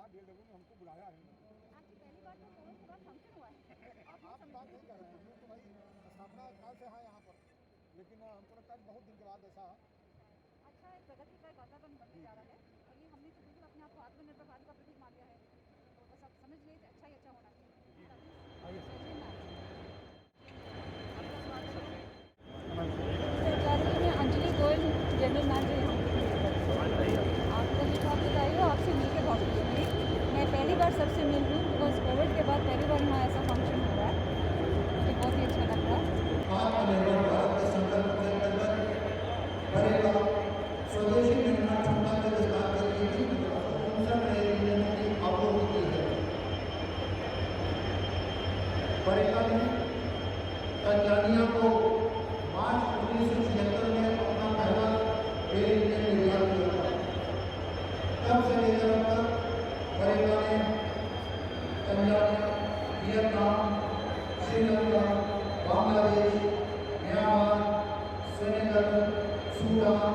BLW ने हमको बुलाया है। आपकी पहली बार तो कोविड के बाद फंक्शन हुआ है। आप बात नहीं कर रहे हैं, हम लोग तो भाई स्थापना काल से हैं यहाँ पर, लेकिन हमको लगता है बहुत दिन के बाद ऐसा अच्छा एक प्रगति का एक वातावरण बनने जा रहा है और ये हमने तो बिल्कुल अपने आप को आत्मनिर्भर भारत का प्रतीक मान लिया है। तो बस आप समझ लीजिए अच्छा ही अच्छा होना चाहिए। अंजलि गोयल जनरल मैनेजर आपको भी बहुत बताइए, आपसे मिलकर बहुत खुशी हुई। मैं पहली बार सबसे मिल रही हूँ बिकॉज कोविड के बाद पहली बार यहाँ ऐसा फंक्शन हो रहा है, मुझे बहुत ही अच्छा लग रहा है। आत्मनिर्भर भारत के संकल्प के अंतर्गत बड़ेगा स्वदेशी निर्माण क्षमता के विस्तार के लिए भी 59 नए इंजनों की आपूर्ति की है। बड़ेगा ने तंजानिया को मार्च 1976 में अपना पहला रेल इंजन निर्यात किया था। तब से लेकर अब तक बड़ेगा ने Tanzania, Vietnam, Sri Lanka, Bangladesh, Myanmar, Senegal, Sudan,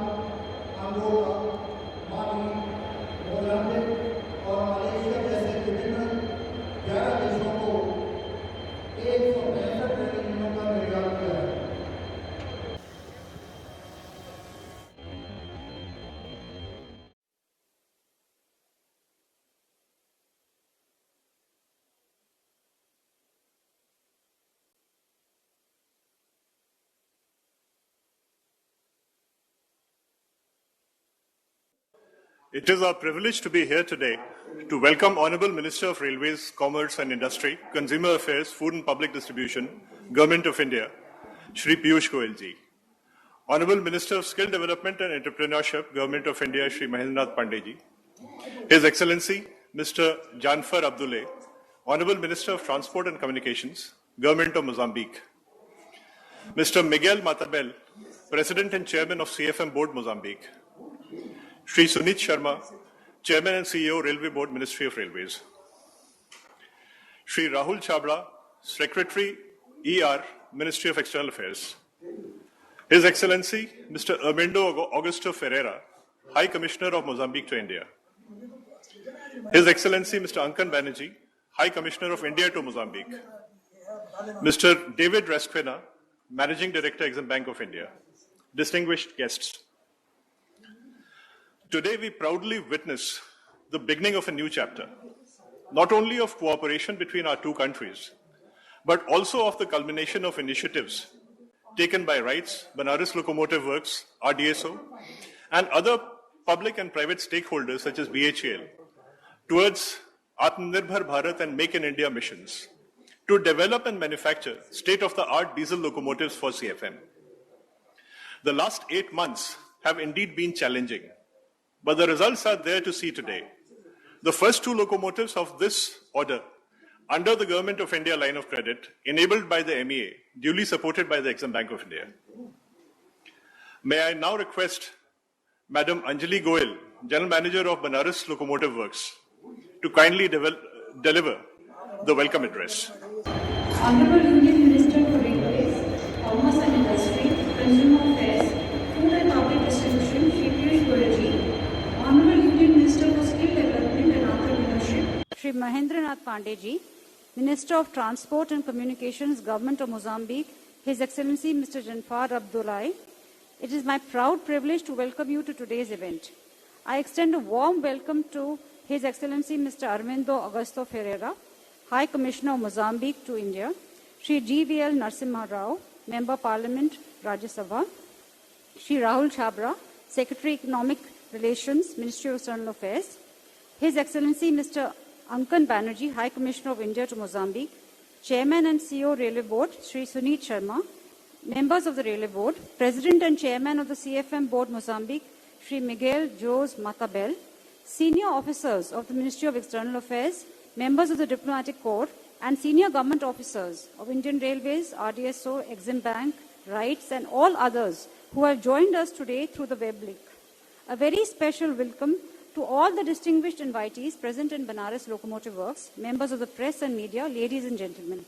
Angola, Mali, Mozambique और मलेशिया जैसे विभिन्न 11 देशों को 165 ट्रेन इंजनों का निर्यात किया है। It is our privilege to be here today to welcome Honourable Minister of Railways, Commerce and Industry, Consumer Affairs, Food and Public Distribution, Government of India, Shri Piyush Goyal ji. Honourable Minister of Skill Development and Entrepreneurship, Government of India, Shri Mahendranath Pandey ji. His Excellency, Mr. Janfar Abdullah, Honourable Minister of Transport and Communications, Government of Mozambique. Mr. Miguel Matabel, President and Chairman of CFM Board, Mozambique. Shri Sunit Sharma, Chairman and CEO, Railway Board, Ministry of Railways. Shri Rahul Chabra, Secretary, ER, Ministry of External Affairs. His Excellency, Mr. Armindo Augusto Ferreira, High Commissioner of Mozambique to India. His Excellency, Mr. Ankan Banerjee, High Commissioner of India to Mozambique. Mr. David Resquena, Managing Director, Exim Bank of India. Distinguished guests. Today we proudly witness the beginning of a new chapter, not only of cooperation between our two countries, but also of the culmination of initiatives taken by RITES, Banaras Locomotive Works, RDSO, and other public and private stakeholders such as BHEL towards Atmanirbhar Bharat and Make in India missions to develop and manufacture state-of-the-art diesel locomotives for CFM. The last 8 months have indeed been challenging, but the results are there to see today. The first 2 locomotives of this order under the Government of India line of credit, enabled by the MEA, duly supported by the Exim Bank of India. May I now request Madam Anjali Goyal, General Manager of Banaras Locomotive Works, to kindly deliver the welcome address. Honourable Union Minister for Railways, Commerce and Industry, Consumer Affairs, Food and Public Distribution, Shri Piyush Goyal ji, Honourable Union Minister for Skill Development and Entrepreneurship, Shri Mahendranath Pandey ji, Minister of Transport and Communications, Government of Mozambique, His Excellency Mr. Janfar Abdullah, it is my proud privilege to welcome you to today's event. I extend a warm welcome to His Excellency Mr. Armindo Augusto Ferreira, High Commissioner of Mozambique to India, Shri GVL Narasimha Rao, Member Parliament, Rajya Sabha, Shri Rahul Chabra, Secretary Economic Relations, Ministry of External Affairs, His Excellency Mr. Ankan Banerjee, High Commissioner of India to Mozambique, Chairman and CEO Railway Board, Shri Sunit Sharma, members of the Railway Board, President and Chairman of the CFM Board Mozambique, Shri Miguel Jose Matabel, senior officers of the Ministry of External Affairs, members of the Diplomatic Corps, and senior government officers of Indian Railways, RDSO, Exim Bank, RITES, and all others who have joined us today through the web link. A very special welcome to all the distinguished invitees present in Banaras Locomotive Works, members of the press and media, ladies and gentlemen.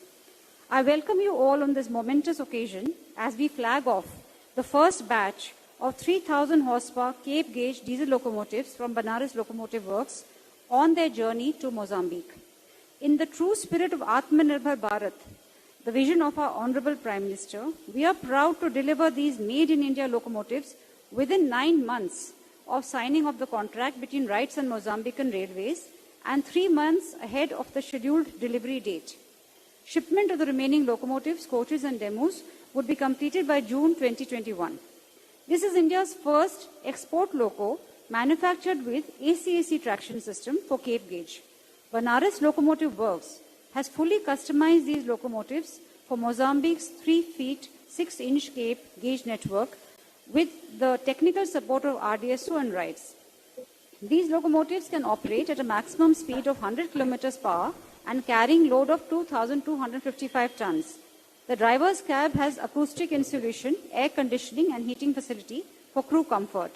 I welcome you all on this momentous occasion as we flag off the first batch of 3,000 horsepower Cape Gauge Diesel Locomotives from Banaras Locomotive Works on their journey to Mozambique. In the true spirit of Atmanirbhar Bharat, the vision of our Honourable Prime Minister, we are proud to deliver these made-in-India locomotives within 9 months of signing of the contract between RITES and Mozambican Railways and 3 months ahead of the scheduled delivery date. Shipment of the remaining locomotives, coaches and demos would be completed by June 2021. This is India's first export loco manufactured with AC/AC traction system for Cape Gauge. Banaras Locomotive Works has fully customized these locomotives for Mozambique's 3 feet 6-inch Cape Gauge network with the technical support of RDSO and RITES. These locomotives can operate at a maximum speed of 100 km per hour and carrying load of 2,255 tons. The driver's cab has acoustic insulation, air conditioning and heating facility for crew comfort.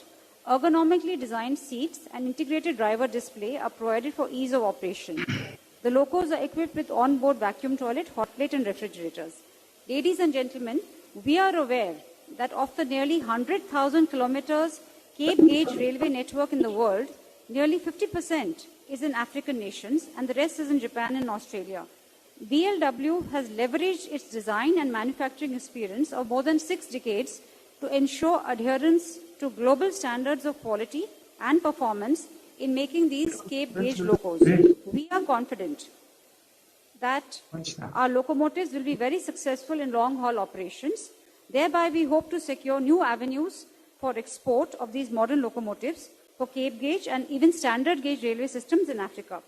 Ergonomically designed seats and integrated driver display are provided for ease of operation. The locos are equipped with on-board vacuum toilet, hot plate and refrigerators. Ladies and gentlemen, we are aware that of the nearly 100,000 kilometers Cape Gauge railway network in the world, nearly 50% is in African nations and the rest is in Japan and Australia. BLW has leveraged its design and manufacturing experience of more than 6 decades to ensure adherence to global standards of quality and performance in making these Cape Gauge locos. We are confident that our locomotives will be very successful in long-haul operations. Thereby, we hope to secure new avenues for export of these modern locomotives for Cape Gauge and even standard gauge railway systems in Africa.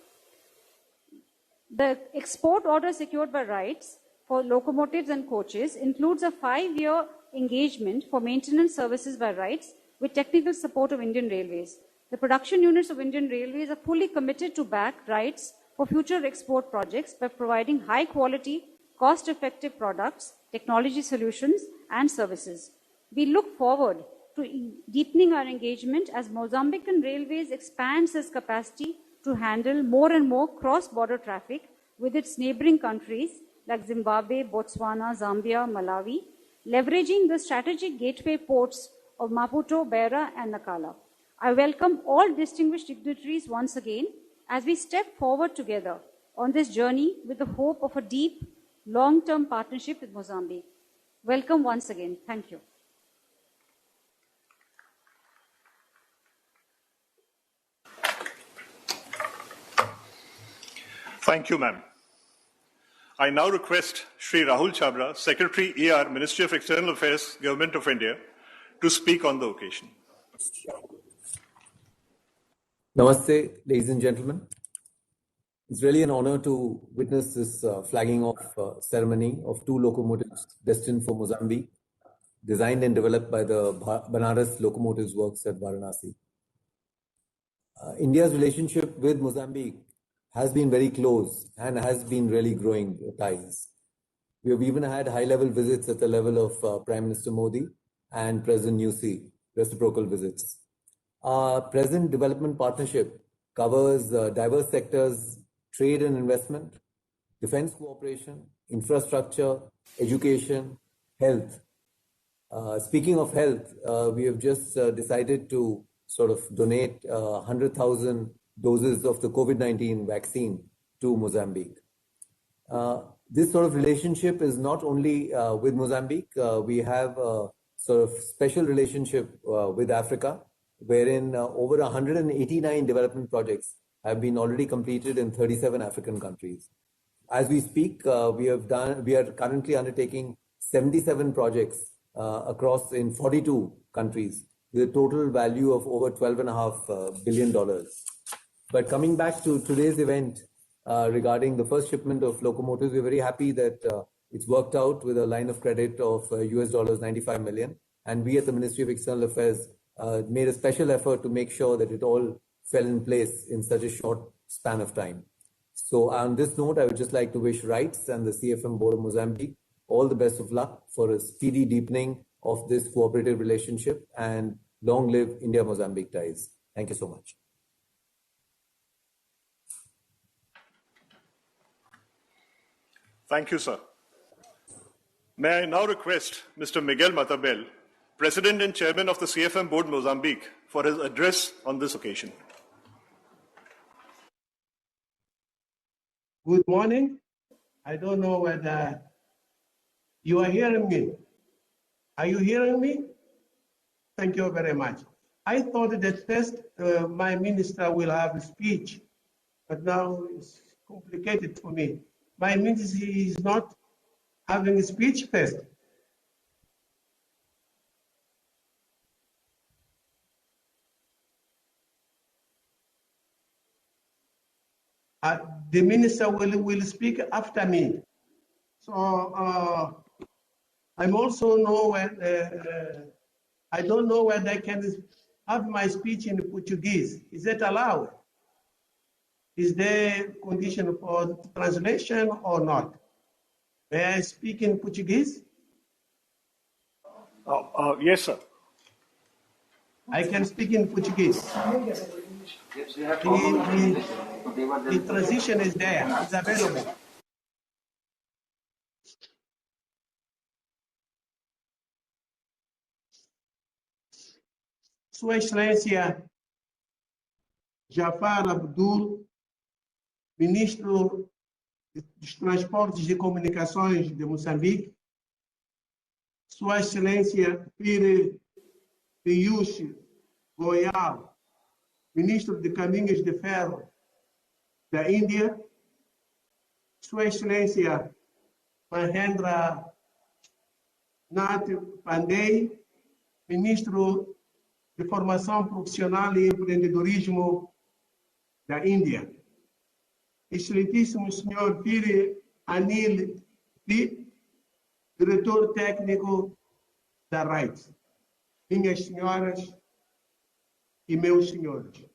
The export order secured by RITES for locomotives and coaches includes a 5-year engagement for maintenance services by RITES with technical support of Indian Railways. The production units of Indian Railways are fully committed to back RITES for future export projects by providing high quality, cost-effective products, technology solutions, and services. We look forward to deepening our engagement as Mozambican Railways expands its capacity to handle more and more cross-border traffic with its neighboring countries like Zimbabwe, Botswana, Zambia, Malawi, leveraging the strategic gateway ports of Maputo, Beira, and Nacala. I welcome all distinguished dignitaries once again as we step forward together on this journey with the hope of a deep, long-term partnership with Mozambique. Welcome once again. Thank you. Thank you, ma'am. I now request Shri Rahul Chabra, Secretary ER, Ministry of External Affairs, Government of India, to speak on the occasion. Namaste, ladies and gentlemen. It's really an honor to witness this flagging off ceremony of 2 locomotives destined for Mozambique, designed and developed by the Banaras Locomotive Works at Varanasi. India's relationship with Mozambique has been very close and has been really growing ties. We have even had high-level visits at the level of Prime Minister Modi and President Nyusi, reciprocal visits. Our present development partnership covers diverse sectors: trade and investment, defense cooperation, infrastructure, education, health. Speaking of health, we have just decided to sort of donate 100,000 doses of the COVID-19 vaccine to Mozambique. This sort of relationship is not only with Mozambique. We have a sort of special relationship with Africa, wherein over 189 development projects have been already completed in 37 African countries. As we speak, we are currently undertaking 77 projects across in 42 countries with a total value of over $12.5 billion. But coming back to today's event regarding the first shipment of locomotives, we're very happy that it's worked out with a line of credit of $95 million. And we at the Ministry of External Affairs made a special effort to make sure that it all fell in place in such a short span of time. So on this note, I would just like to wish RITES and the CFM Board of Mozambique all the best of luck for a speedy deepening of this cooperative relationship, and long live India-Mozambique ties. Thank you so much. Thank you, sir. May I now request Mr. Miguel Matabel, President and Chairman of the CFM Board Mozambique, for his address on this occasion. Good morning. I don't know whether you are hearing me. Are you hearing me? Thank you very much. I thought that first my minister will have a speech, but now it's complicated for me. My minister is not having a speech first. The minister will speak after me. So I'm also know when I don't know whether I can have my speech in Portuguese. Is that allowed? Is there condition for translation or not? May I speak in Portuguese? Yes, sir. I can speak in Portuguese. The transition is there, it's available. Sua Excelência Jafar Abdul, Ministro dos Transportes e Comunicações de Moçambique, Sua Excelência Piyush Goyal, Ministro de Caminhos de Ferro da Índia, Sua Excelência Mahendra Nath Pandey, Ministro de Formação Profissional e Empreendedorismo da Índia, excelentíssimo senhor Piri Anil P, diretor técnico da RITE, minhas senhoras e meus senhores.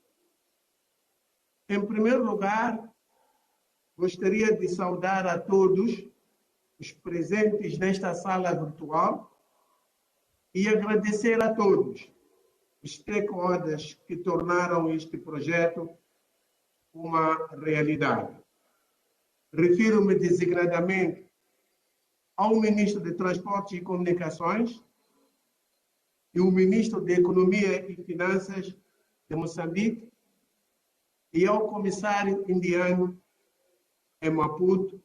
Em primeiro lugar, gostaria de saudar a todos os presentes nesta sala virtual e agradecer a todos os stakeholders que tornaram este projeto uma realidade. Refiro-me designadamente ao Ministro de Transportes e Comunicações e o Ministro de Economia e Finanças de Moçambique e ao Comissário indiano em Maputo,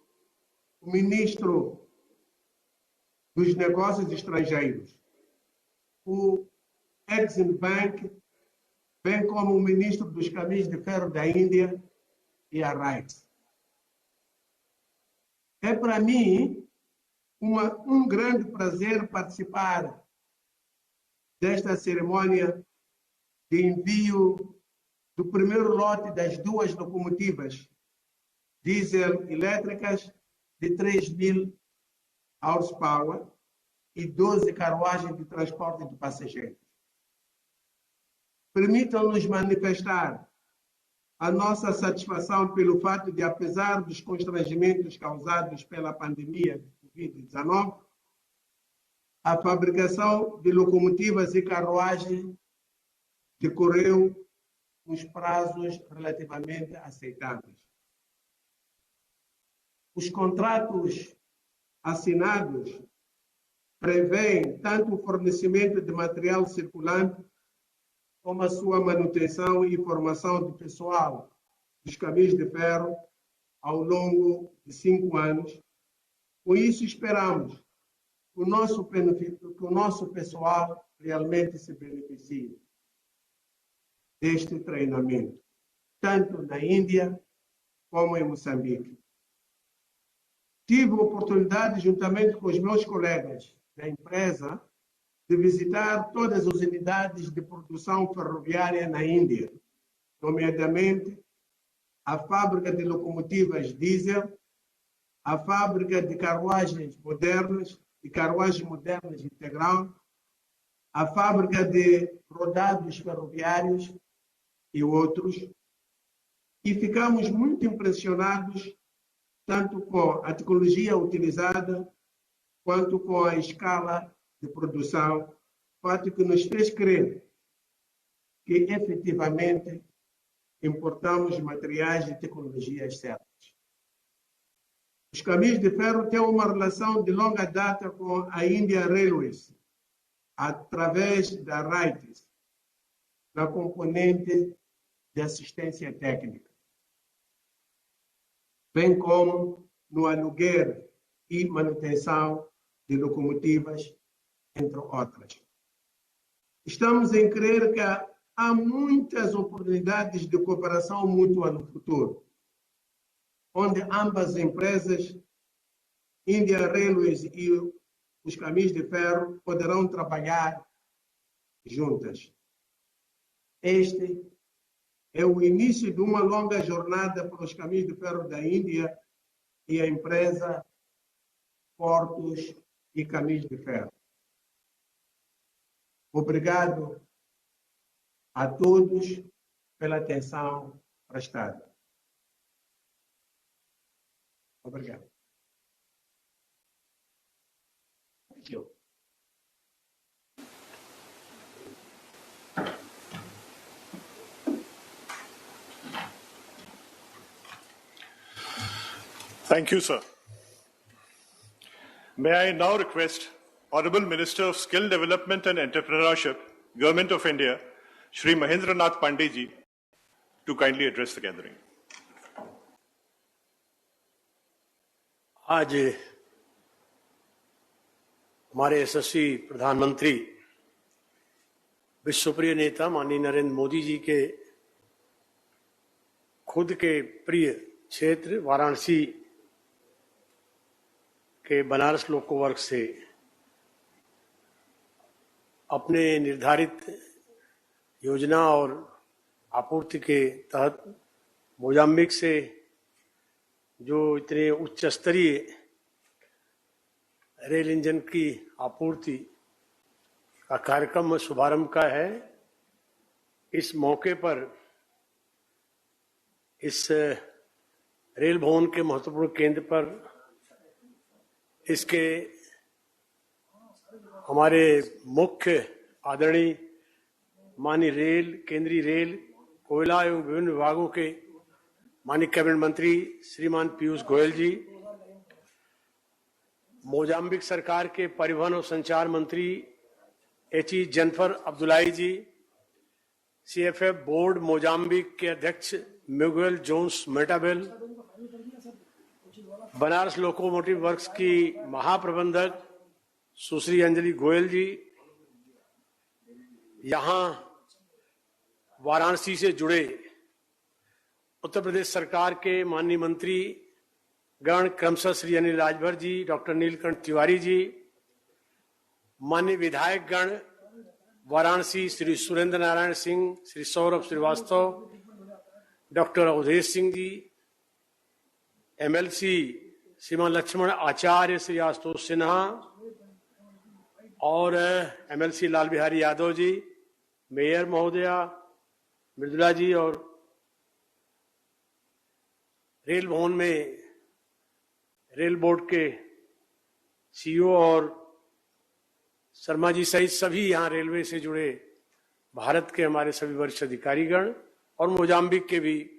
o Ministro dos Negócios Estrangeiros, o Exim Bank, bem como o Ministro dos Caminhos de Ferro da Índia e a RITE. É para mim um grande prazer participar desta cerimônia de envio do primeiro lote das 2 locomotivas diesel elétricas de 3.000 horsepower e 12 carruagens de transporte de passageiros. Permitam-nos manifestar a nossa satisfação pelo fato de, apesar dos constrangimentos causados pela pandemia de Covid-19, a fabricação de locomotivas e carruagens decorreu nos prazos relativamente aceitáveis. Os contratos assinados prevêem tanto o fornecimento de material circulante como a sua manutenção e formação de pessoal dos caminhos de ferro ao longo de 5 anos. Com isso, esperamos que o nosso pessoal realmente se beneficie deste treinamento, tanto na Índia como em Moçambique. Tive a oportunidade, juntamente com os meus colegas da empresa, de visitar todas as unidades de produção ferroviária na Índia, nomeadamente a fábrica de locomotivas diesel, a fábrica de carruagens modernas e carruagens modernas integral, a fábrica de rodados ferroviários e outros, e ficamos muito impressionados tanto com a tecnologia utilizada quanto com a escala de produção, fato que nos fez crer que efetivamente importamos materiais e tecnologias certas. Os caminhos de ferro têm uma relação de longa data com a Indian Railways, através da RITE, na componente de assistência técnica, bem como no aluguer e manutenção de locomotivas, entre outras. Estamos em crer que há muitas oportunidades de cooperação mútua no futuro, onde ambas as empresas, Indian Railways e os caminhos de ferro, poderão trabalhar juntas. Este é o início de uma longa jornada para os caminhos de ferro da Índia e a empresa Portos e Caminhos de Ferro. Obrigado a todos pela atenção prestada. Obrigado. Thank you. Thank you, sir. May I now request Honorable Minister of Skill Development and Entrepreneurship, Government of India, Shri Mahendranath Pandey ji, to kindly address the gathering. आज हमारे यशस्वी प्रधानमंत्री विश्वप्रिय नेता माननीय नरेंद्र मोदी जी के खुद के प्रिय क्षेत्र वाराणसी के बनारस लोको वर्क्स से अपने निर्धारित योजना और आपूर्ति के तहत मोजाम्बिक से जो इतने उच्च स्तरीय रेल इंजन की आपूर्ति का कार्यक्रम शुभारंभ का है। इस मौके पर इस रेल भवन के महत्वपूर्ण केंद्र पर इसके हमारे मुख्य आदरणीय माननीय रेल, केंद्रीय रेल, कोयला एवं विभिन्न विभागों के माननीय कैबिनेट मंत्री श्रीमान पीयूष गोयल जी, मोजाम्बिक सरकार के परिवहन और संचार मंत्री H E. Jennifer Abdulai ji, CFF board Mozambique के अध्यक्ष Miguel Jones Metabel, Banaras locomotive works की महाप्रबंधक सुश्री अंजलि गोयल जी, यहां वाराणसी से जुड़े उत्तर प्रदेश सरकार के माननीय मंत्री गण क्रमशः श्री अनिल राजभर जी, डॉक्टर नीलकंठ तिवारी जी, माननीय विधायक गण वाराणसी श्री सुरेंद्र नारायण सिंह, श्री सौरभ श्रीवास्तव, डॉक्टर अवधेश सिंह जी, एमएलसी श्रीमान लक्ष्मण आचार्य, श्री आशुतोष सिन्हा और एमएलसी लाल बिहारी यादव जी, मेयर महोदया मृदुला जी और रेल भवन में रेल बोर्ड के सीईओ और शर्मा जी सहित सभी यहाँ रेलवे से जुड़े भारत के हमारे सभी वरिष्ठ अधिकारीगण और मोजाम्बिक के भी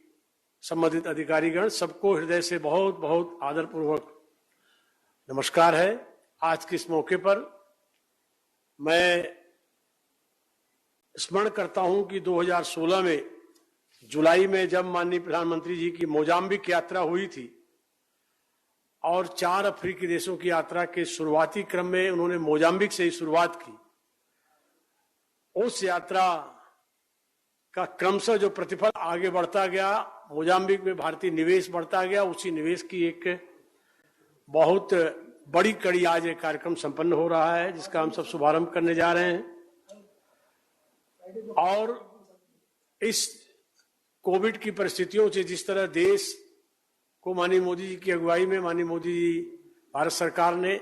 संबंधित अधिकारीगण, सबको हृदय से बहुत बहुत आदरपूर्वक नमस्कार है। आज के इस मौके पर मैं स्मरण करता हूं कि 2016 में जुलाई में जब माननीय प्रधानमंत्री जी की मोजाम्बिक यात्रा हुई थी और 4 अफ्रीकी देशों की यात्रा के शुरुआती क्रम में उन्होंने मोजाम्बिक से ही शुरुआत की। उस यात्रा का क्रमशः जो प्रतिफल आगे बढ़ता गया, मोजाम्बिक में भारतीय निवेश बढ़ता गया, उसी निवेश की एक बहुत बड़ी कड़ी आज एक कार्यक्रम संपन्न हो रहा है जिसका हम सब शुभारंभ करने जा रहे हैं। और इस कोविड की परिस्थितियों से जिस तरह देश को माननीय मोदी जी की अगुवाई में माननीय मोदी जी भारत सरकार ने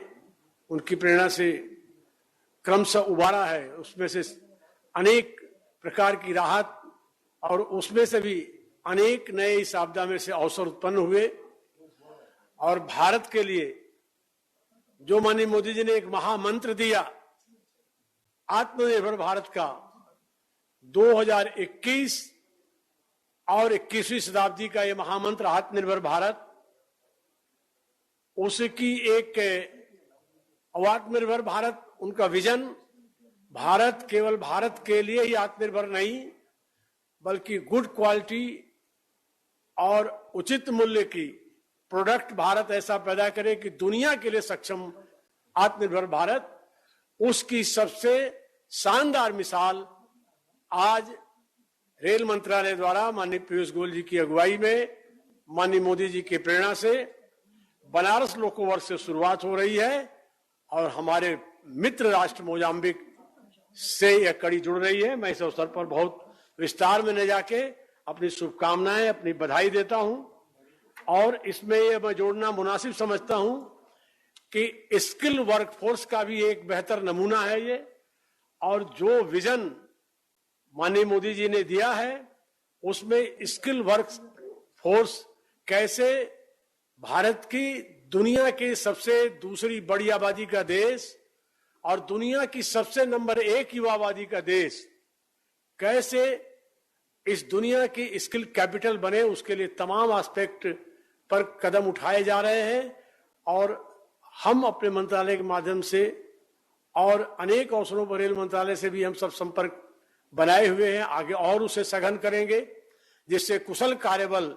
उनकी प्रेरणा से क्रमशः उबारा है, उसमें से अनेक प्रकार की राहत और उसमें से भी अनेक नए इस आपदा में से अवसर उत्पन्न हुए। और भारत के लिए जो माननीय मोदी जी ने एक महामंत्र दिया आत्मनिर्भर भारत का, 2021 और 21वीं शताब्दी का ये महामंत्र आत्मनिर्भर भारत, उसकी एक आत्मनिर्भर भारत उनका विजन, भारत केवल भारत के लिए ही आत्मनिर्भर नहीं बल्कि गुड क्वालिटी और उचित मूल्य की प्रोडक्ट भारत ऐसा पैदा करे कि दुनिया के लिए सक्षम आत्मनिर्भर भारत, उसकी सबसे शानदार मिसाल आज रेल मंत्रालय द्वारा माननीय पीयूष गोयल जी की अगुवाई में माननीय मोदी जी की प्रेरणा से बनारस लोको वर्क्स से शुरुआत हो रही है और हमारे मित्र राष्ट्र मोजाम्बिक से यह कड़ी जुड़ रही है। मैं इस अवसर पर बहुत विस्तार में न जाके अपनी शुभकामनाएं, अपनी बधाई देता हूं और इसमें यह मैं जोड़ना मुनासिब समझता हूं कि स्किल वर्कफोर्स का भी एक बेहतर नमूना है ये, और जो विजन माननीय मोदी जी ने दिया है उसमें स्किल वर्क फोर्स कैसे भारत की दुनिया के सबसे दूसरी बड़ी आबादी का देश और दुनिया की सबसे नंबर 1 युवा आबादी का देश कैसे इस दुनिया की स्किल कैपिटल बने, उसके लिए तमाम एस्पेक्ट पर कदम उठाए जा रहे हैं। और हम अपने मंत्रालय के माध्यम से और अनेक अवसरों पर रेल मंत्रालय से भी हम सब संपर्क बनाए हुए हैं, आगे और उसे सघन करेंगे जिससे कुशल कार्यबल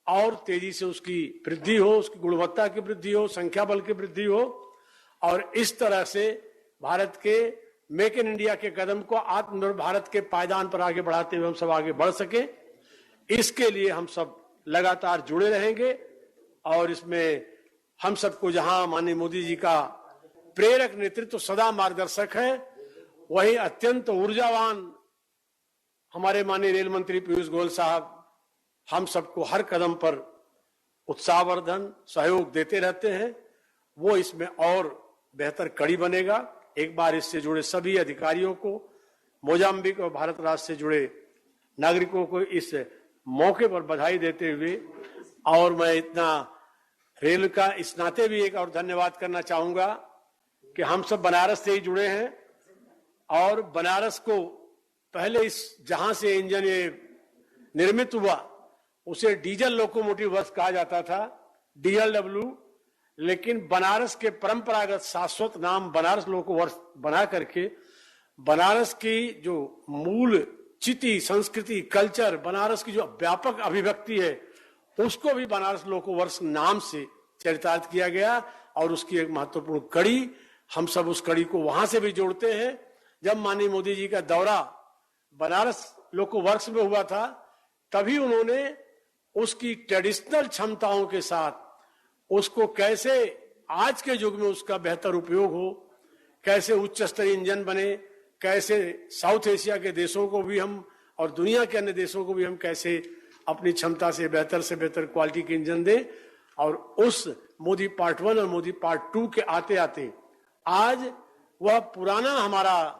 और तेजी से उसकी वृद्धि हो, उसकी गुणवत्ता की वृद्धि हो, संख्या बल की वृद्धि हो और इस तरह से भारत के मेक इन इंडिया के कदम को आत्मनिर्भर भारत के पायदान पर आगे बढ़ाते हुए हम सब आगे बढ़ सके, इसके लिए हम सब लगातार जुड़े रहेंगे। और इसमें हम सबको जहां माननीय मोदी जी का प्रेरक नेतृत्व सदा मार्गदर्शक है, वही अत्यंत ऊर्जावान हमारे माननीय रेल मंत्री पीयूष गोयल साहब हम सबको हर कदम पर उत्साहवर्धन सहयोग देते रहते हैं, वो इसमें और बेहतर कड़ी बनेगा। एक बार इससे जुड़े सभी अधिकारियों को, मोजाम्बिक और भारत राज्य से जुड़े नागरिकों को इस मौके पर बधाई देते हुए, और मैं इतना रेल का इस नाते भी एक और धन्यवाद करना चाहूंगा कि हम सब बनारस से ही जुड़े हैं, और बनारस को पहले इस जहां से इंजन ये निर्मित हुआ उसे डीजल लोकोमोटिव वर्क्स कहा जाता था, BLW, लेकिन बनारस के परंपरागत शाश्वत नाम बनारस लोको वर्क्स बना करके बनारस की जो मूल चिति, संस्कृति, कल्चर, बनारस की जो व्यापक अभिव्यक्ति है उसको भी बनारस लोको वर्क्स नाम से चरितार्थ किया गया, और उसकी एक महत्वपूर्ण कड़ी, हम सब उस कड़ी को वहां से भी जोड़ते हैं। जब माननीय मोदी जी का दौरा बनारस लोको वर्क्स में हुआ था, तभी उन्होंने उसकी ट्रेडिशनल क्षमताओं के साथ उसको कैसे आज के युग में उसका बेहतर उपयोग हो, कैसे उच्च स्तरीय इंजन बने, कैसे साउथ एशिया के देशों को भी हम और दुनिया के अन्य देशों को भी हम कैसे अपनी क्षमता से बेहतर क्वालिटी के इंजन दें। और उस मोदी पार्ट 1 और मोदी पार्ट 2 के आते आते आज वह पुराना हमारा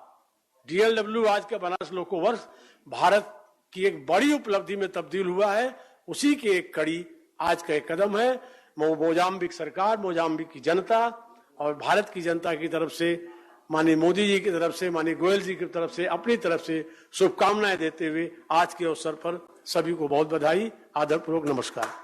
DLW, आज का बनारस लोको वर्क्स, भारत की एक बड़ी उपलब्धि में तब्दील हुआ है। उसी की एक कड़ी आज का एक कदम है। मोजाम्बिक सरकार, मोजाम्बिक की जनता और भारत की जनता की तरफ से, माननीय मोदी जी की तरफ से, माननीय गोयल जी की तरफ से, अपनी तरफ से शुभकामनाएं देते हुए आज के अवसर पर सभी को बहुत बधाई, आदरपूर्वक नमस्कार।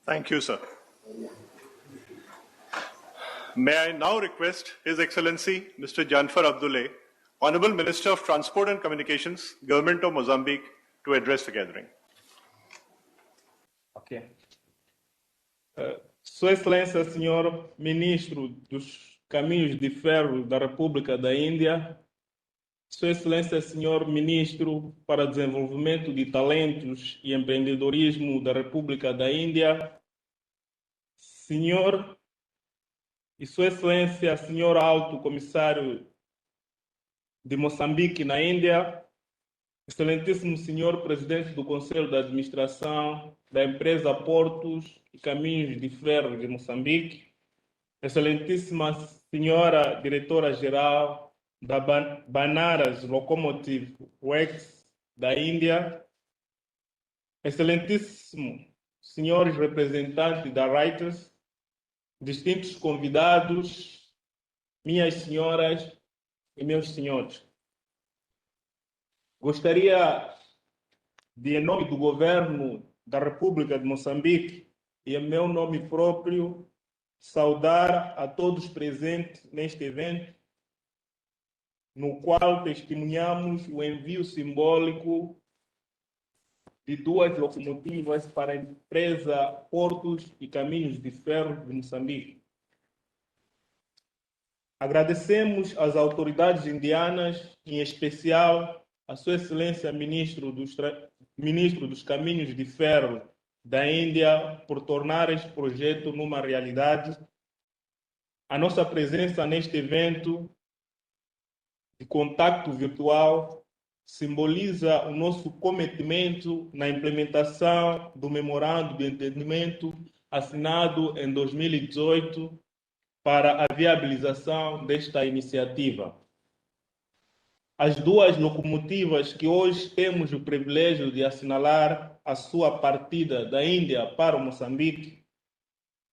Thank you, sir. May I now request His Excellency Mr. Janfar Abdullah, Honorable Minister of Transport and Communications, Government of Mozambique, to address the gathering. Ok. Sua Excelência, Senhor Ministro dos Caminhos de Ferro da República da Índia, Sua Excelência, Senhor Ministro para Desenvolvimento de Talentos e Empreendedorismo da República da Índia, Senhor e Sua Excelência, Senhor Alto Comissário de Moçambique na Índia, Excelentíssimo Senhor Presidente do Conselho de Administração da Empresa Portos e Caminhos de Ferro de Moçambique, Excelentíssima Senhora Diretora-Geral da Banaras Locomotive Works da Índia, Excelentíssimo Senhores representantes da Reuters, distintos convidados, minhas senhoras e meus senhores. Gostaria de, em nome do Governo da República de Moçambique e em meu nome próprio, saudar a todos presentes neste evento, no qual testemunhamos o envio simbólico de 2 locomotivas para a empresa Portos e Caminhos de Ferro de Moçambique. Agradecemos às autoridades indianas, em especial a Sua Excelência Ministro dos Caminhos de Ferro da Índia, por tornar este projeto numa realidade. A nossa presença neste evento de contacto virtual simboliza o nosso cometimento na implementação do memorando de entendimento assinado em 2018 para a viabilização desta iniciativa. As 2 locomotivas que hoje temos o privilégio de assinalar a sua partida da Índia para o Moçambique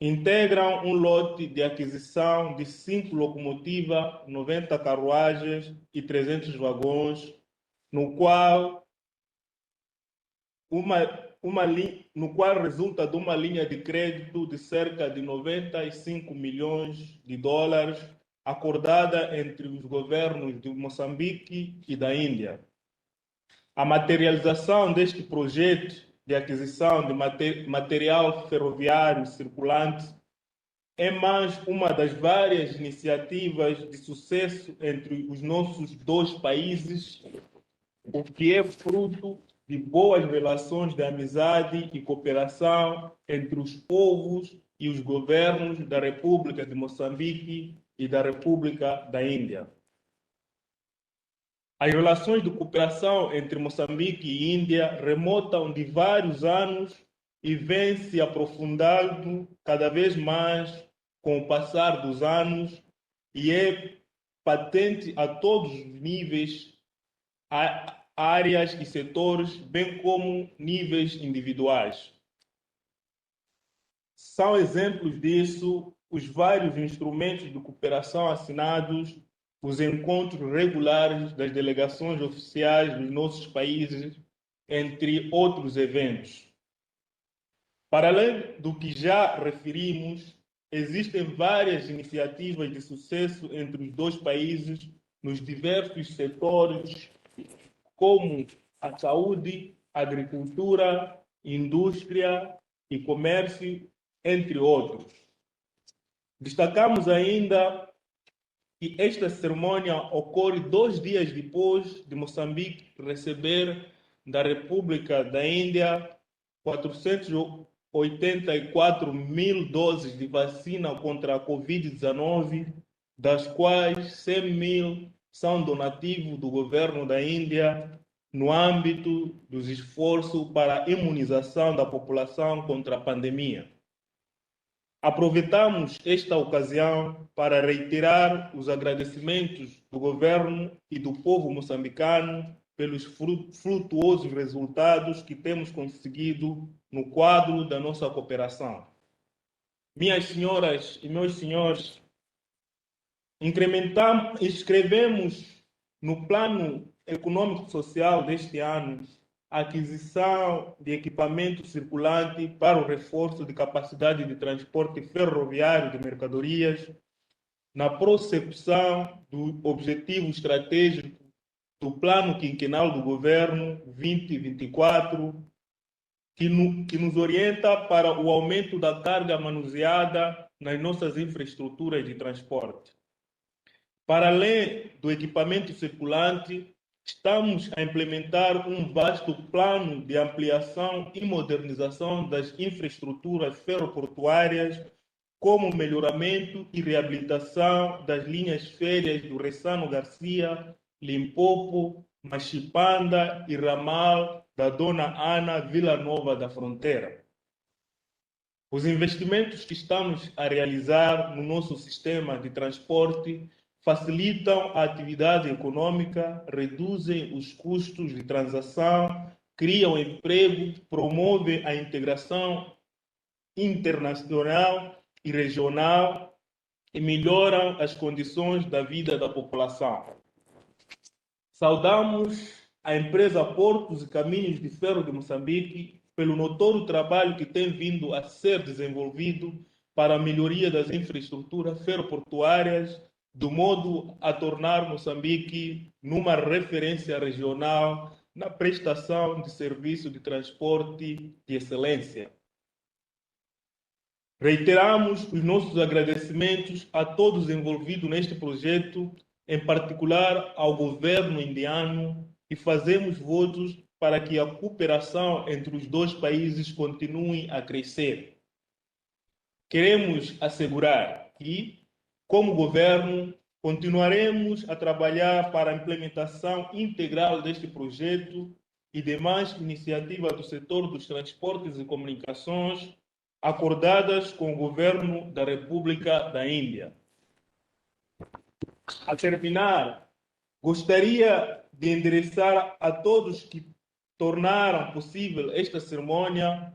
integram um lote de aquisição de 5 locomotivas, 90 carruagens e 300 vagões, no qual resulta de uma linha de crédito de cerca de 95 milhões de dólares acordada entre os governos de Moçambique e da Índia. A materialização deste projeto de aquisição de material ferroviário circulante é mais uma das várias iniciativas de sucesso entre os nossos 2 países, o que é fruto de boas relações de amizade e cooperação entre os povos e os governos da República de Moçambique e da República da Índia. As relações de cooperação entre Moçambique e Índia remontam de vários anos e vêm se aprofundando cada vez mais com o passar dos anos e é patente a todos os níveis, áreas e setores, bem como níveis individuais. São exemplos disso os vários instrumentos de cooperação assinados, os encontros regulares das delegações oficiais dos nossos países, entre outros eventos. Para além do que já referimos, existem várias iniciativas de sucesso entre os dois países nos diversos setores, como a saúde, a agricultura, indústria e comércio, entre outros. Destacamos ainda que esta cerimônia ocorre 2 dias depois de Moçambique receber da República da Índia 484 mil doses de vacina contra a Covid-19, das quais 100 mil são donativo do governo da Índia no âmbito dos esforços para a imunização da população contra a pandemia. Aproveitamos esta ocasião para reiterar os agradecimentos do governo e do povo moçambicano pelos frutuosos resultados que temos conseguido no quadro da nossa cooperação. Minhas senhoras e meus senhores, escrevemos no plano econômico-social deste ano a aquisição de equipamento circulante para o reforço de capacidade de transporte ferroviário de mercadorias, na prossecução do objetivo estratégico do Plano Quinquenal do Governo 2024, que nos orienta para o aumento da carga manuseada nas nossas infraestruturas de transporte. Para além do equipamento circulante, estamos a implementar um vasto plano de ampliação e modernização das infraestruturas ferroportuárias, como melhoramento e reabilitação das linhas férreas do Ressano Garcia, Limpopo, Machipanda e ramal da Dona Ana, Vila Nova da Fronteira. Os investimentos que estamos a realizar no nosso sistema de transporte facilitam a atividade econômica, reduzem os custos de transação, criam emprego, promovem a integração internacional e regional e melhoram as condições da vida da população. Saudamos a empresa Portos e Caminhos de Ferro de Moçambique pelo notório trabalho que tem vindo a ser desenvolvido para a melhoria das infraestruturas ferroportuárias, do modo a tornar Moçambique numa referência regional na prestação de serviço de transporte de excelência. Reiteramos os nossos agradecimentos a todos envolvidos neste projeto, em particular ao governo indiano, e fazemos votos para que a cooperação entre os dois países continue a crescer. Queremos assegurar que, como governo, continuaremos a trabalhar para a implementação integral deste projeto e demais iniciativas do setor dos transportes e comunicações acordadas com o governo da República da Índia. A terminar, gostaria de endereçar a todos que tornaram possível esta cerimônia,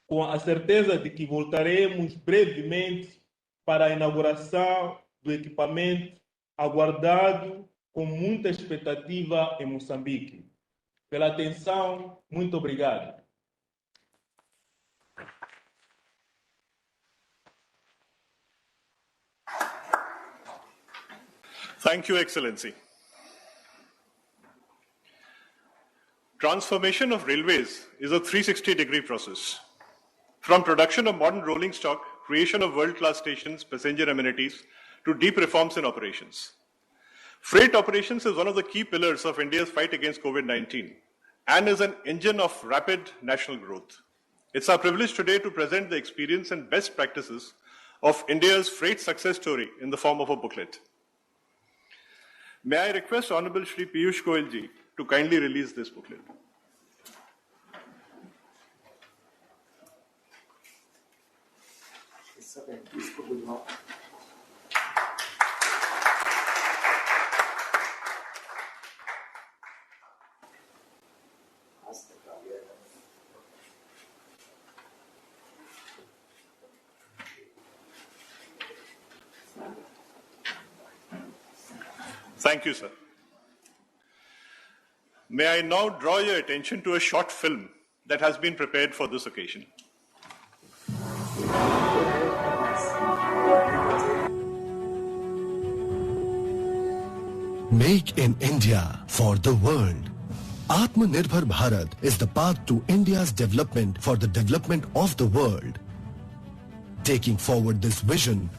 com a certeza de que voltaremos brevemente para a inauguração do equipamento aguardado com muita expectativa em Moçambique. Pela atenção, muito obrigado. Thank you, Excellency. Transformation of railways is a 360-degree process. From production of modern rolling stock, creation of world-class stations, passenger amenities, to deep reforms in operations. Freight operations is one of the key pillars of India's fight against COVID-19 and is an engine of rapid national growth. It's our privilege today to present the experience and best practices of India's freight success story in the form of a booklet. May I request Honorable Shri Piyush Goyal ji to kindly release this booklet. Thank you, sir. May I now draw your attention to a short film that has been prepared for this occasion. Make in India for the world. Atmanirbhar Bharat is the path to India's development for the development of the world. Taking forward this vision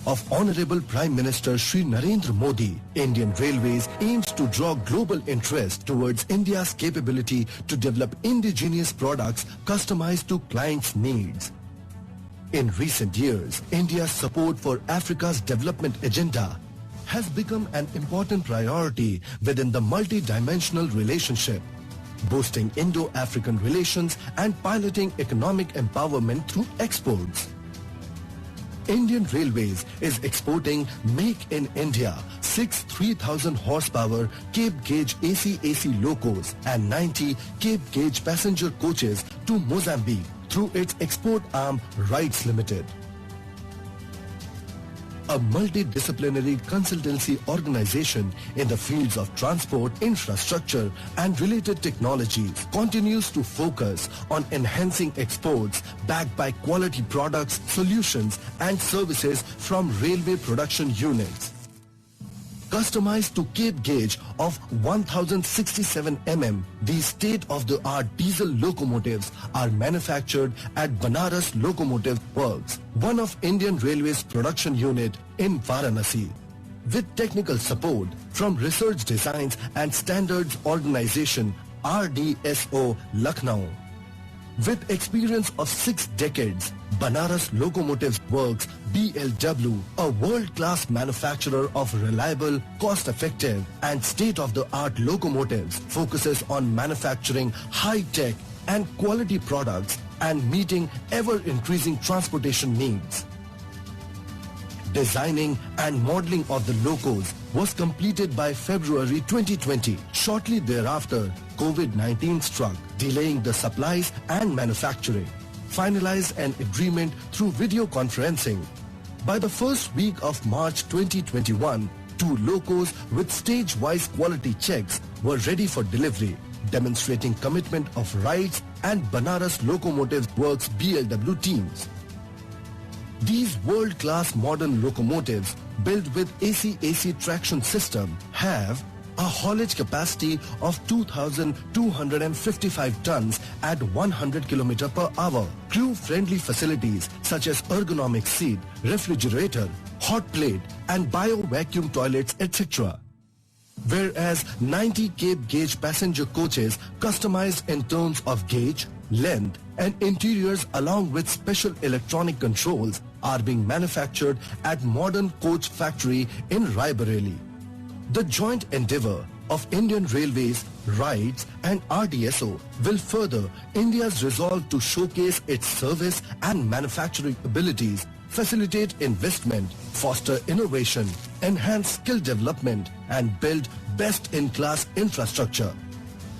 of Honorable Prime Minister Shri Narendra Modi, Indian Railways aims to draw global interest towards India's capability to develop indigenous products customized to clients' needs. In recent years, India's support for Africa's development agenda has become an important priority within the multi-dimensional relationship, boosting Indo-African relations and piloting economic empowerment through exports. Indian Railways is exporting Make in India 6 3,000 horsepower Cape Gauge AC locos and 90 Cape Gauge passenger coaches to Mozambique through its export arm Rights Limited. A multidisciplinary consultancy organization in the fields of transport, infrastructure and related technologies continues to focus on enhancing exports backed by quality products, solutions and services from railway production units. Customized to Cape Gauge of 1067 mm, these state-of-the-art diesel locomotives are manufactured at Banaras Locomotive Works, one of Indian Railways production unit in Varanasi. With technical support from Research Designs and Standards Organization RDSO Lucknow. With experience of 6 decades, Banaras Locomotive Works BLW, a world-class manufacturer of reliable, cost-effective and state-of-the-art locomotives, focuses on manufacturing high-tech and quality products and meeting ever-increasing transportation needs. Designing and modeling of the locos was completed by February 2020. Shortly thereafter, COVID-19 struck, delaying the supplies and manufacturing. Finalized an agreement through video conferencing. By the first week of March 2021, 2 locos with stage-wise quality checks were ready for delivery, demonstrating commitment of Rights and Banaras Locomotive Works BLW teams. These world-class modern locomotives built with AC traction system have a haulage capacity of 2,255 tons at 100 km per hour. Crew-friendly facilities such as ergonomic seat, refrigerator, hot plate and bio-vacuum toilets, etc. Whereas 90 Cape Gauge passenger coaches customized in terms of gauge, length and interiors along with special electronic controls are being manufactured at Modern Coach Factory in Raebareli. The joint endeavor of Indian Railways, Rights and RDSO will further India's resolve to showcase its service and manufacturing abilities, facilitate investment, foster innovation, enhance skill development and build best-in-class infrastructure.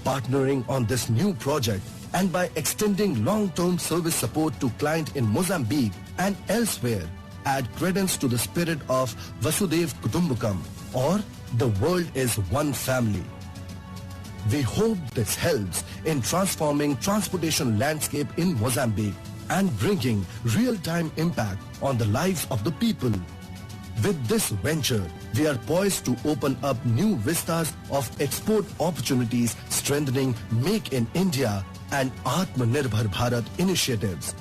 Partnering on this new project and by extending long-term service support to clients in Mozambique and elsewhere, add credence to the spirit of Vasudev Kutumbakam, or the world is one family. We hope this helps in transforming transportation landscape in Mozambique and bringing real-time impact on the lives of the people. With this venture, we are poised to open up new vistas of export opportunities, strengthening Make in India and Atmanirbhar Bharat initiatives.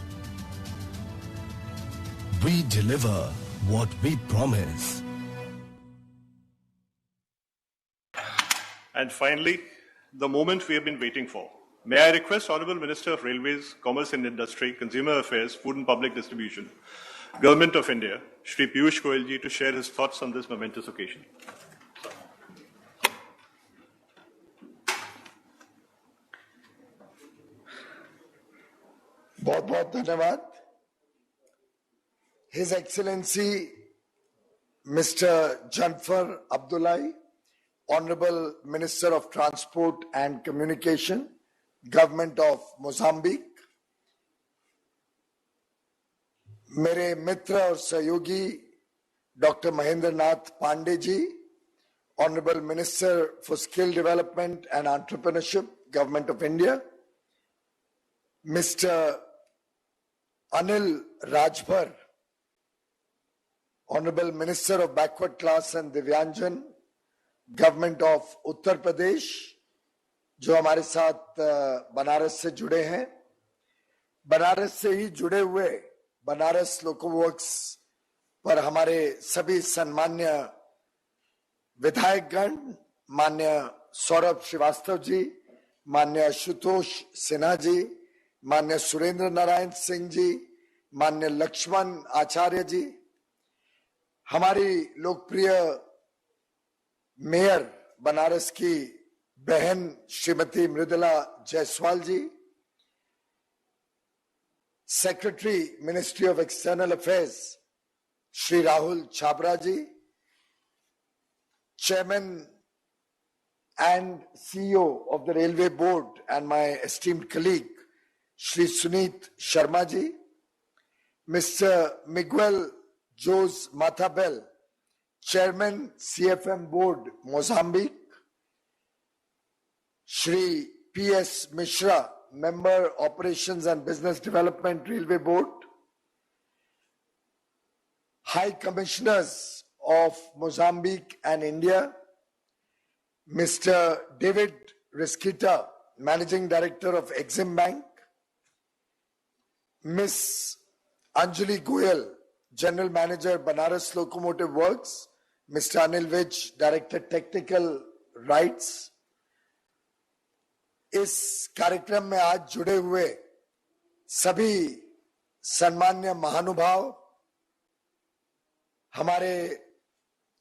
We deliver what we promise. And finally, the moment we have been waiting for, May I request Honourable Minister of Railways, Commerce and Industry, Consumer Affairs, Food and Public Distribution, Government of India, Shri Piyush Goyal ji, to share his thoughts on this momentous occasion. बहुत बहुत धन्यवाद. His Excellency Mr. Janfar Abdullahi, Honorable Minister of Transport and Communication, Government of Mozambique, मेरे मित्र और सहयोगी doctor Mahendra Nath Pandey ji, Honorable Minister for Skill Development and Entrepreneurship, Government of India, Mr. Anil Rajbhar, Honorable Minister of Backward Class and Divyanjan, Government of Uttar Pradesh, जो हमारे साथ बनारस से जुड़े हैं, बनारस से ही जुड़े हुए बनारस लोको वर्क्स पर हमारे सभी सम्मान्य विधायकगण, मान्य सौरभ श्रीवास्तव जी, मान्य आशुतोष सिन्हा जी, मान्य सुरेंद्र नारायण सिंह जी, मान्य लक्ष्मण आचार्य जी, हमारी लोकप्रिय मेयर बनारस की बहन Shrimati Mridula Jaiswal ji, secretary ministry of external affairs Shri Rahul Chhabra ji, chairman and CEO of the Railway Board and my esteemed colleague, Shri Sunit Sharma ji, Mr. Miguel Jose Matabel, Chairman CFM Board, Mozambique, Shri P.S. Mishra, Member Operations and Business Development Railway Board, High Commissioners of Mozambique and India, Mr. David Risquita, Managing Director of Exim Bank, Ms. Anjali Goyal, General Manager, Banaras Locomotive Works, Mr. Anil Vij, Director Technical Rights. इस कार्यक्रम में आज जुड़े हुए सभी सम्मान्य महानुभाव, हमारे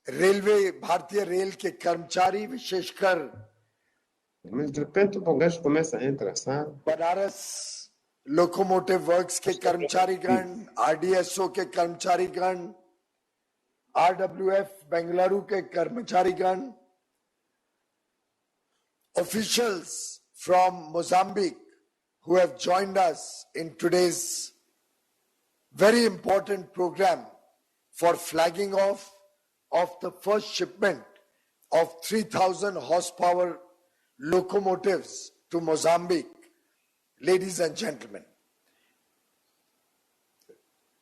railway, भारतीय रेल के कर्मचारी, विशेषकर Mas de repente o bagaço começa a entrar, sabe? Banaras locomotive works के कर्मचारीगण, आरडीएसओ के कर्मचारीगण, आरडब्ल्यूएफ बेंगलुरु के कर्मचारीगण, officials from Mozambique who have joined us in today's very important program for flagging off of the first shipment of 3,000 horsepower locomotives to Mozambique. Ladies and gentlemen,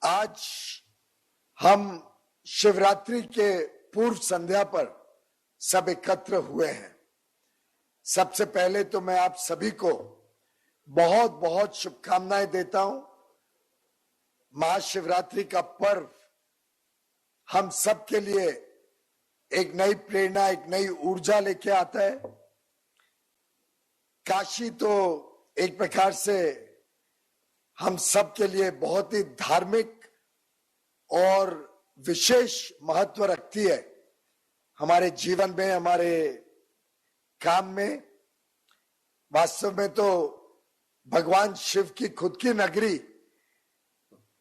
आज हम शिवरात्रि के पूर्व संध्या पर सब एकत्र हुए हैं. सबसे पहले तो मैं आप सभी को बहुत बहुत शुभकामनाएं देता हूं. महाशिवरात्रि का पर्व हम सब के लिए एक नई प्रेरणा, एक नई ऊर्जा लेके आता है. काशी तो एक प्रकार से हम सब के लिए बहुत ही धार्मिक और विशेष महत्व रखती है. हमारे जीवन में, हमारे काम में. वास्तव में तो भगवान शिव की खुद की नगरी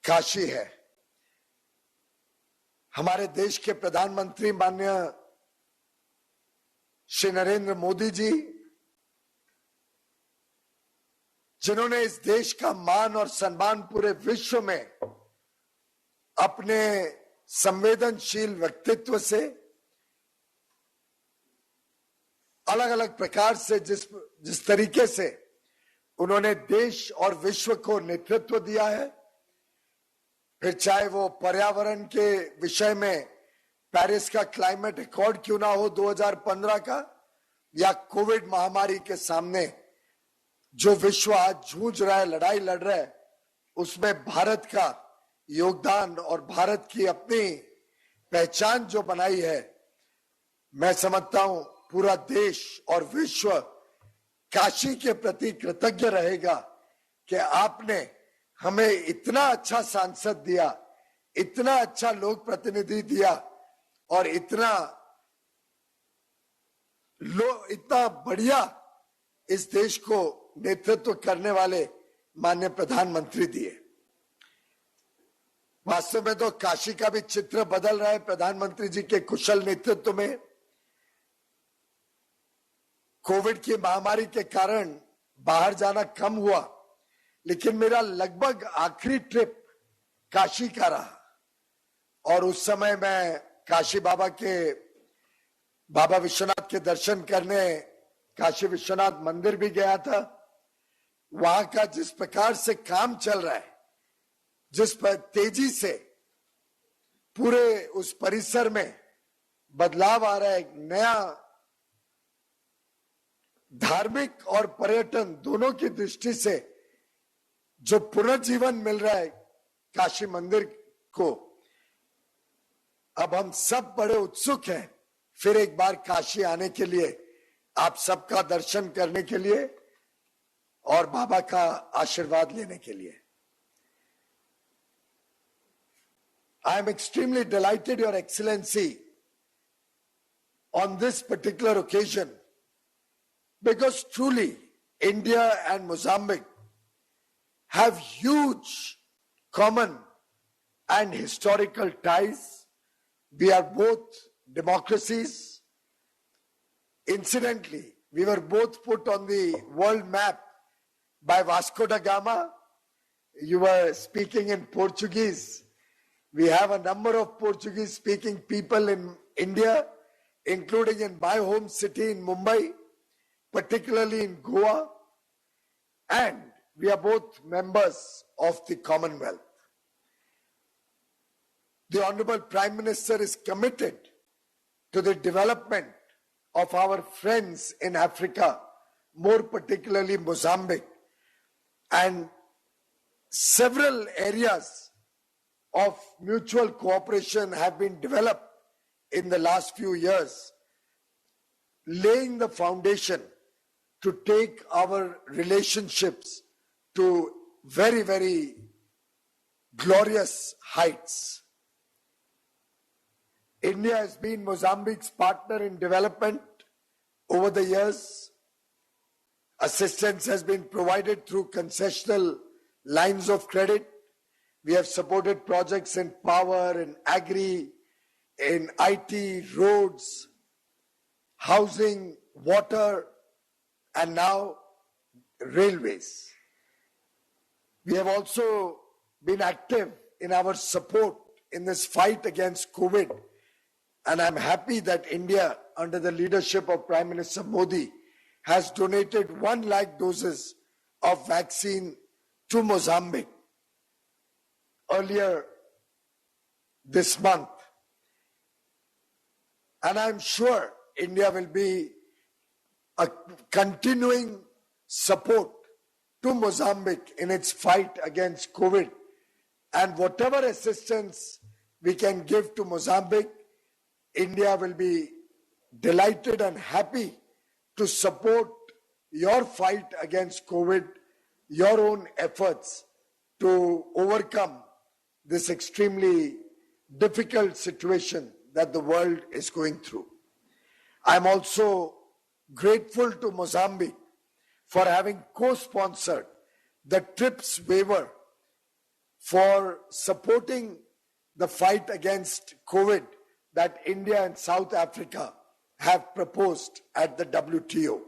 काशी है. हमारे देश के प्रधानमंत्री माननीय श्री नरेंद्र मोदी जी, जिन्होंने इस देश का मान और सम्मान पूरे विश्व में अपने संवेदनशील व्यक्तित्व से, अलग अलग प्रकार से जिस तरीके से उन्होंने देश और विश्व को नेतृत्व दिया है, फिर चाहे वो पर्यावरण के विषय में पेरिस का क्लाइमेट अकॉर्ड क्यों ना हो 2015 का, या कोविड महामारी के सामने जो विश्व आज जूझ रहा है, लड़ाई लड़ रहा है, उसमें भारत का योगदान और भारत की अपनी पहचान जो बनाई है, मैं समझता हूं पूरा देश और विश्व काशी के प्रति कृतज्ञ रहेगा कि आपने हमें इतना अच्छा सांसद दिया, इतना अच्छा लोक प्रतिनिधि दिया और इतना बढ़िया इस देश को नेतृत्व करने वाले माननीय प्रधानमंत्री दिए। वास्तव में तो काशी का भी चित्र बदल रहा है प्रधानमंत्री जी के कुशल नेतृत्व में। कोविड की महामारी के कारण बाहर जाना कम हुआ, लेकिन मेरा लगभग आखिरी ट्रिप काशी का रहा और उस समय मैं काशी बाबा विश्वनाथ के दर्शन करने काशी विश्वनाथ मंदिर भी गया था। वहां का जिस प्रकार से काम चल रहा है, जिस पर तेजी से पूरे उस परिसर में बदलाव आ रहा है, एक नया धार्मिक और पर्यटन दोनों की दृष्टि से जो पुनर्जीवन मिल रहा है काशी मंदिर को, अब हम सब बड़े उत्सुक हैं फिर एक बार काशी आने के लिए, आप सबका दर्शन करने के लिए और बाबा का आशीर्वाद लेने के लिए। I am extremely delighted, Your Excellency, on this particular occasion, because truly India and Mozambique have huge common and historical ties. We are both democracies. Incidentally, we were both put on the world map by Vasco da Gama. You were speaking in Portuguese. We have a number of Portuguese-speaking people in India, including in my home city in Mumbai, particularly in Goa, and we are both members of the Commonwealth. The Honorable Prime Minister is committed to the development of our friends in Africa, more particularly Mozambique, and several areas of mutual cooperation have been developed in the last few years, laying the foundation to take our relationships to very, very glorious heights. India has been Mozambique's partner in development over the years. Assistance has been provided through concessional lines of credit. We have supported projects in power, in agri, in IT, roads, housing, water, and now railways. We have also been active in our support in this fight against COVID. And I'm happy that India, under the leadership of Prime Minister Modi, has donated 1 lakh doses of vaccine to Mozambique earlier this month. And I'm sure India will be a continuing support to Mozambique in its fight against COVID. And whatever assistance we can give to Mozambique, India will be delighted and happy to support your fight against COVID, your own efforts to overcome this extremely difficult situation that the world is going through. I'm also grateful to Mozambique for having co-sponsored the TRIPS waiver for supporting the fight against COVID that India and South Africa have proposed at the WTO.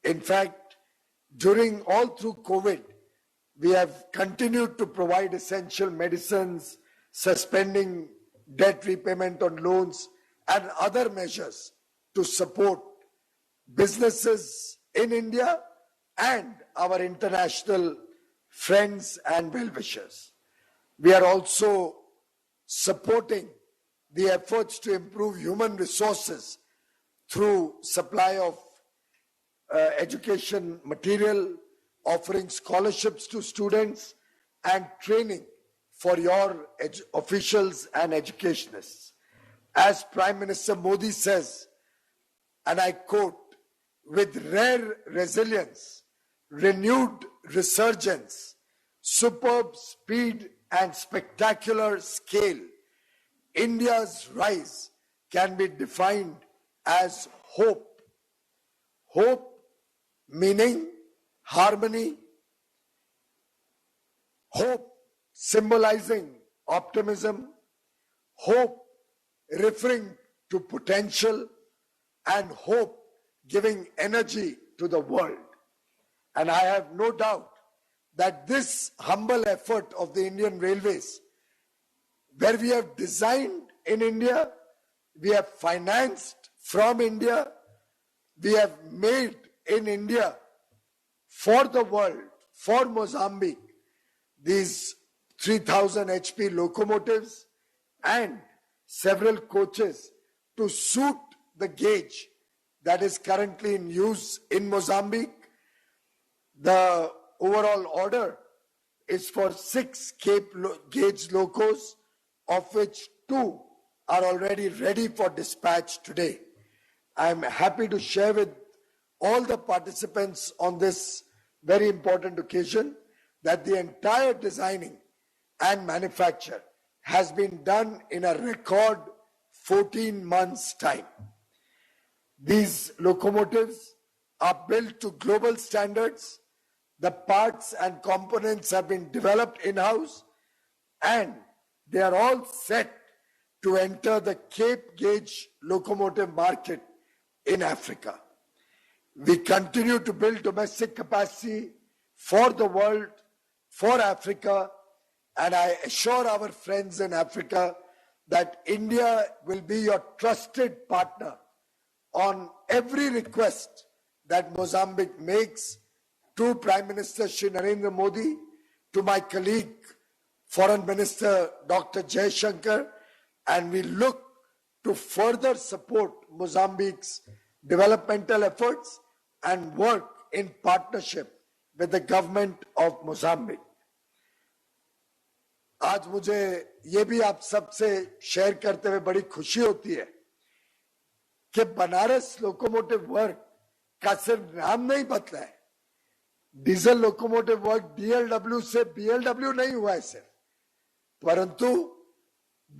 In fact, all through COVID, we have continued to provide essential medicines, suspending debt repayment on loans, and other measures to support businesses in India and our international friends and well-wishers. We are also supporting the efforts to improve human resources through supply of education material, offering scholarships to students, and training for your officials and educationists. As Prime Minister Modi says, and I quote, with rare resilience, renewed resurgence, superb speed and spectacular scale, India's rise can be defined as hope. Hope meaning harmony, hope symbolizing optimism, hope referring to potential, and hope giving energy to the world. And I have no doubt that this humble effort of the Indian Railways, where we have designed in India, we have financed from India, we have made in India for the world, for Mozambique, these 3000 HP locomotives and several coaches to suit the gauge that is currently in use in Mozambique. The overall order is for 6 Cape Gauge Locos, of which 2 are already ready for dispatch today. I am happy to share with all the participants on this very important occasion that the entire designing and manufacture has been done in a record 14 months' time. These locomotives are built to global standards. The parts and components have been developed in-house and they are all set to enter the Cape Gauge locomotive market in Africa. We continue to build domestic capacity for the world, for Africa, and I assure our friends in Africa that India will be your trusted partner on every request that Mozambique makes to Prime Minister Shri Narendra Modi, to my colleague, Foreign Minister Dr. Jaishankar, and we look to further support Mozambique's developmental efforts and work in partnership with the government of Mozambique. आज मुझे ये भी आप सबसे share करते हुए बड़ी खुशी होती है कि बनारस लोकोमोटिव वर्क का सिर्फ नाम नहीं बदला है. डीजल लोकोमोटिव वर्क DLW से BLW नहीं हुआ है सिर्फ, परंतु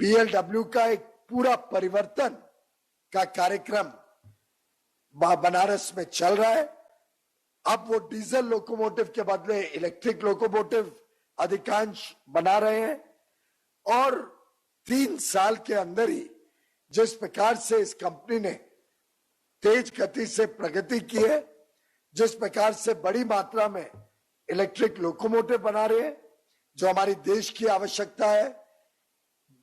BLW का एक पूरा परिवर्तन का कार्यक्रम बनारस में चल रहा है. अब वो डीजल लोकोमोटिव के बदले इलेक्ट्रिक लोकोमोटिव अधिकांश बना रहे हैं और 3 साल के अंदर ही जिस प्रकार से इस कंपनी ने तेज गति से प्रगति की है, जिस प्रकार से बड़ी मात्रा में इलेक्ट्रिक लोकोमोटिव बना रहे हैं, जो हमारी देश की आवश्यकता है,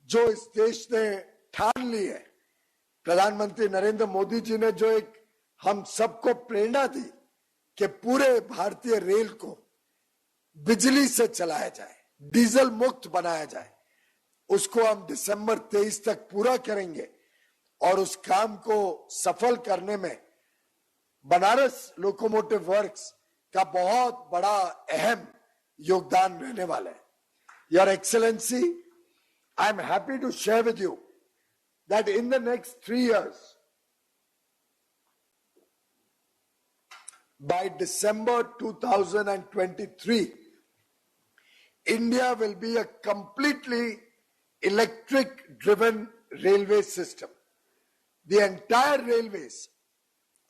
जो इस देश ने ठान ली है. प्रधानमंत्री नरेंद्र मोदी जी ने जो एक हम सबको प्रेरणा दी कि पूरे भारतीय रेल को बिजली से चलाया जाए, डीजल मुक्त बनाया जाए, उसको हम दिसंबर 23 तक पूरा करेंगे और उस काम को सफल करने में बनारस लोकोमोटिव वर्क्स का बहुत बड़ा अहम योगदान रहने वाला है. Your excellency, I am happy to share with you that in the next 3 years, by December 2023, India will be a completely electric-driven railway system. The entire railways,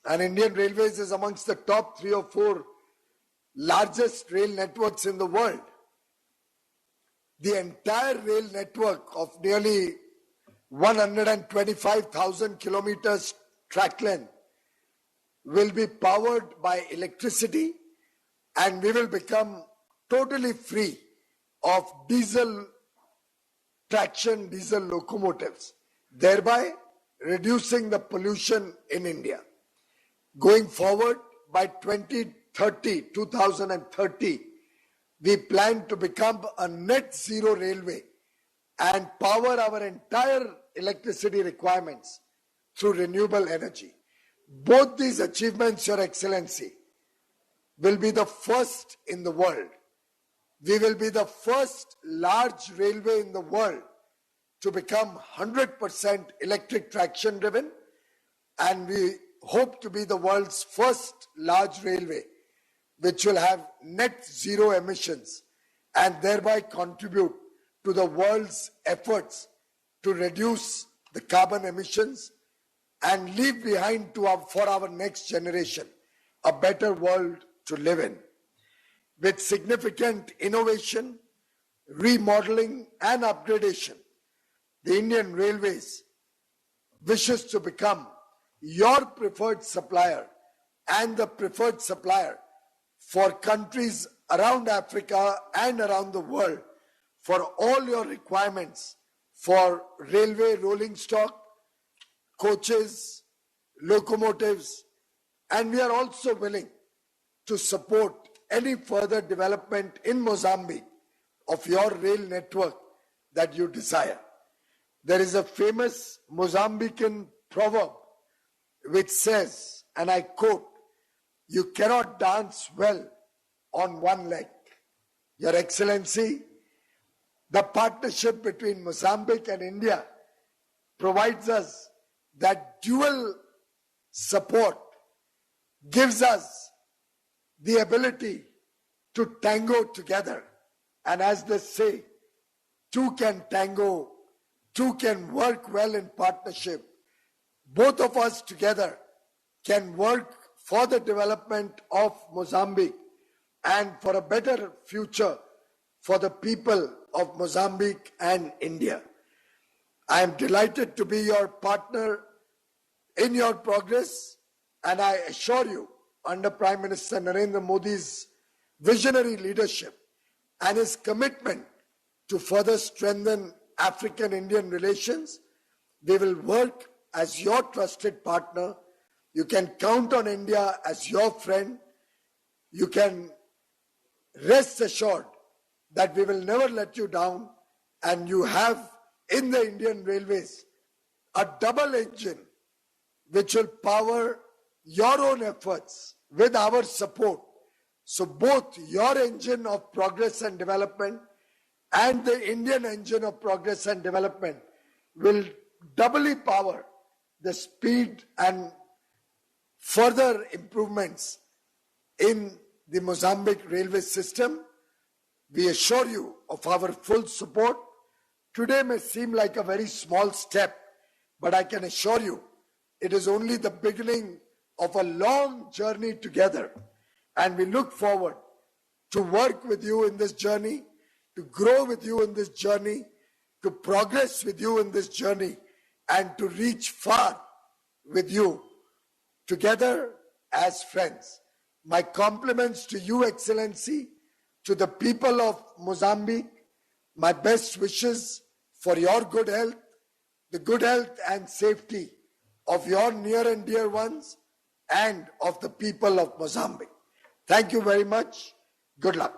and Indian Railways is amongst the top 3 or 4 largest rail networks in the world. The entire rail network of nearly 125,000 kilometers track length will be powered by electricity, and we will become totally free of diesel traction, diesel locomotives, thereby reducing the pollution in India. Going forward, by 2030, we plan to become a net zero railway and power our entire electricity requirements through renewable energy. Both these achievements, Your Excellency, will be the first in the world. We will be the first large railway in the world to become 100% electric traction driven, and we hope to be the world's first large railway which will have net zero emissions and thereby contribute to the world's efforts to reduce the carbon emissions and leave behind for our next generation a better world to live in. With significant innovation, remodeling and upgradation, the Indian Railways wishes to become your preferred supplier and the preferred supplier for countries around Africa and around the world for all your requirements for railway rolling stock, coaches, locomotives, and we are also willing to support any further development in Mozambique of your rail network that you desire. There is a famous Mozambican proverb which says, and I quote, "You cannot dance well on one leg." Your Excellency, the partnership between Mozambique and India provides us that dual support, gives us the ability to tango together. And as they say, two can tango, two can work well in partnership. Both of us together can work for the development of Mozambique and for a better future for the people of Mozambique and India. I am delighted to be your partner in your progress, and I assure you, under Prime Minister Narendra Modi's visionary leadership and his commitment to further strengthen African-Indian relations, we will work as your trusted partner. You can count on India as your friend. You can rest assured that we will never let you down, and you have in the Indian Railways a double engine which will power your own efforts with our support. So both your engine of progress and development and the Indian engine of progress and development will doubly power the speed and further improvements in the Mozambique railway system. We assure you of our full support. Today may seem like a very small step, but I can assure you it is only the beginning of a long journey together, and we look forward to work with you in this journey, to grow with you in this journey, to progress with you in this journey, and to reach far with you together as friends. My compliments to you, Excellency, to the people of Mozambique, my best wishes for your good health, the good health and safety of your near and dear ones, and of the people of Mozambique. Thank you very much. Good luck.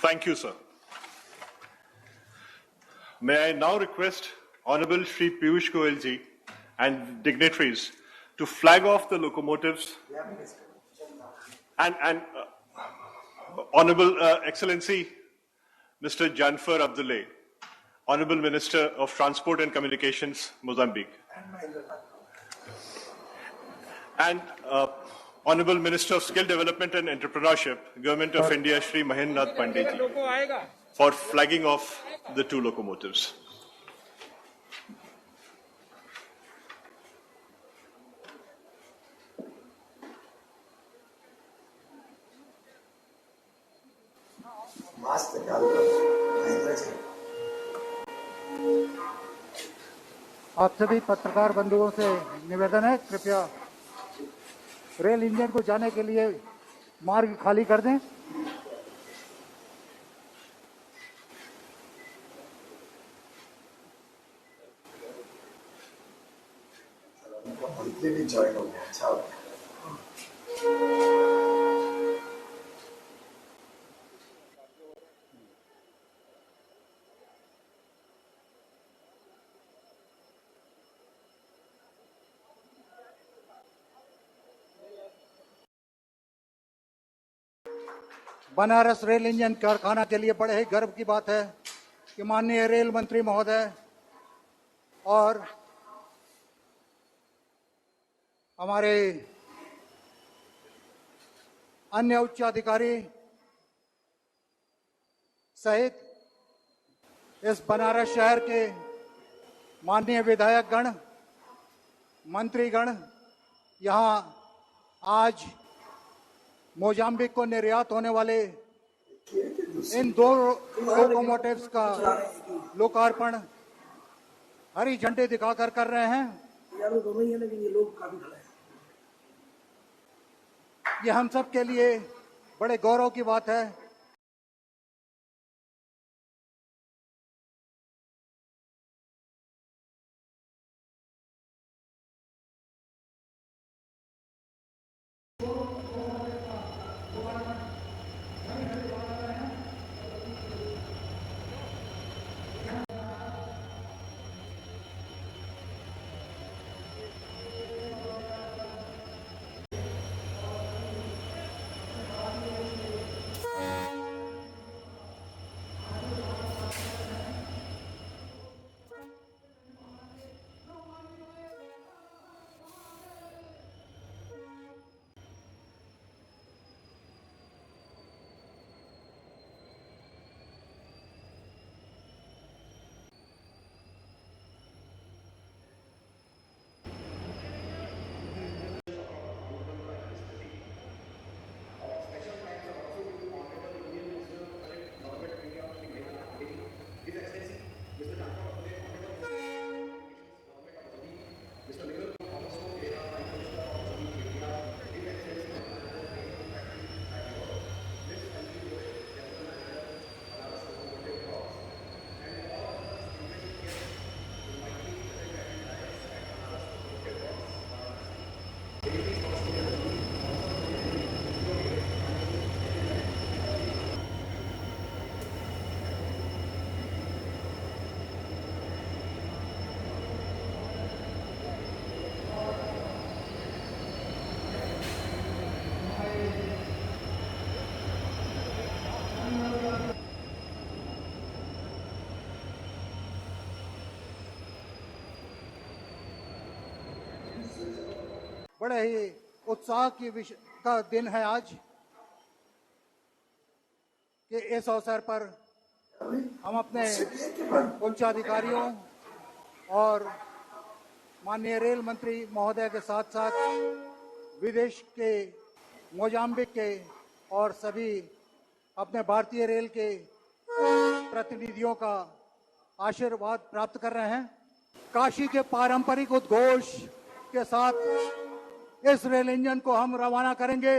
Thank you, sir. May I now request Honorable Shri Piyush Goyal ji and dignitaries to flag off the locomotives and Honorable Excellency Mr. Janfer Abdullahi, Honorable Minister of Transport and Communications, Mozambique, and Honorable Minister of Skill Development and Entrepreneurship, Government of India, Shri Mahendranath Pandey ji, for flagging off the two locomotives. आप सभी पत्रकार बंधुओं से निवेदन है, कृपया rail engine को जाने के लिए मार्ग खाली कर दें। बनारस रेल इंजन कारखाना के लिए बड़े ही गर्व की बात है कि माननीय रेल मंत्री महोदय और हमारे अन्य उच्च अधिकारी सहित इस बनारस शहर के माननीय विधायकगण, मंत्रीगण यहाँ आज मोजाम्बिक को निर्यात होने वाले इन 2 लोकोमोटिव्स का लोकार्पण हरी झंडी दिखाकर कर रहे हैं। ये हम सब के लिए बड़े गौरव की बात है। बड़े ही उत्साह की का दिन है आज कि इस अवसर पर हम अपने उच्च अधिकारियों और माननीय रेल मंत्री महोदय के साथ साथ विदेश के, मोजाम्बिक के और सभी अपने भारतीय रेल के प्रतिनिधियों का आशीर्वाद प्राप्त कर रहे हैं। काशी के पारंपरिक उद्घोष के साथ इस रेल इंजन को हम रवाना करेंगे।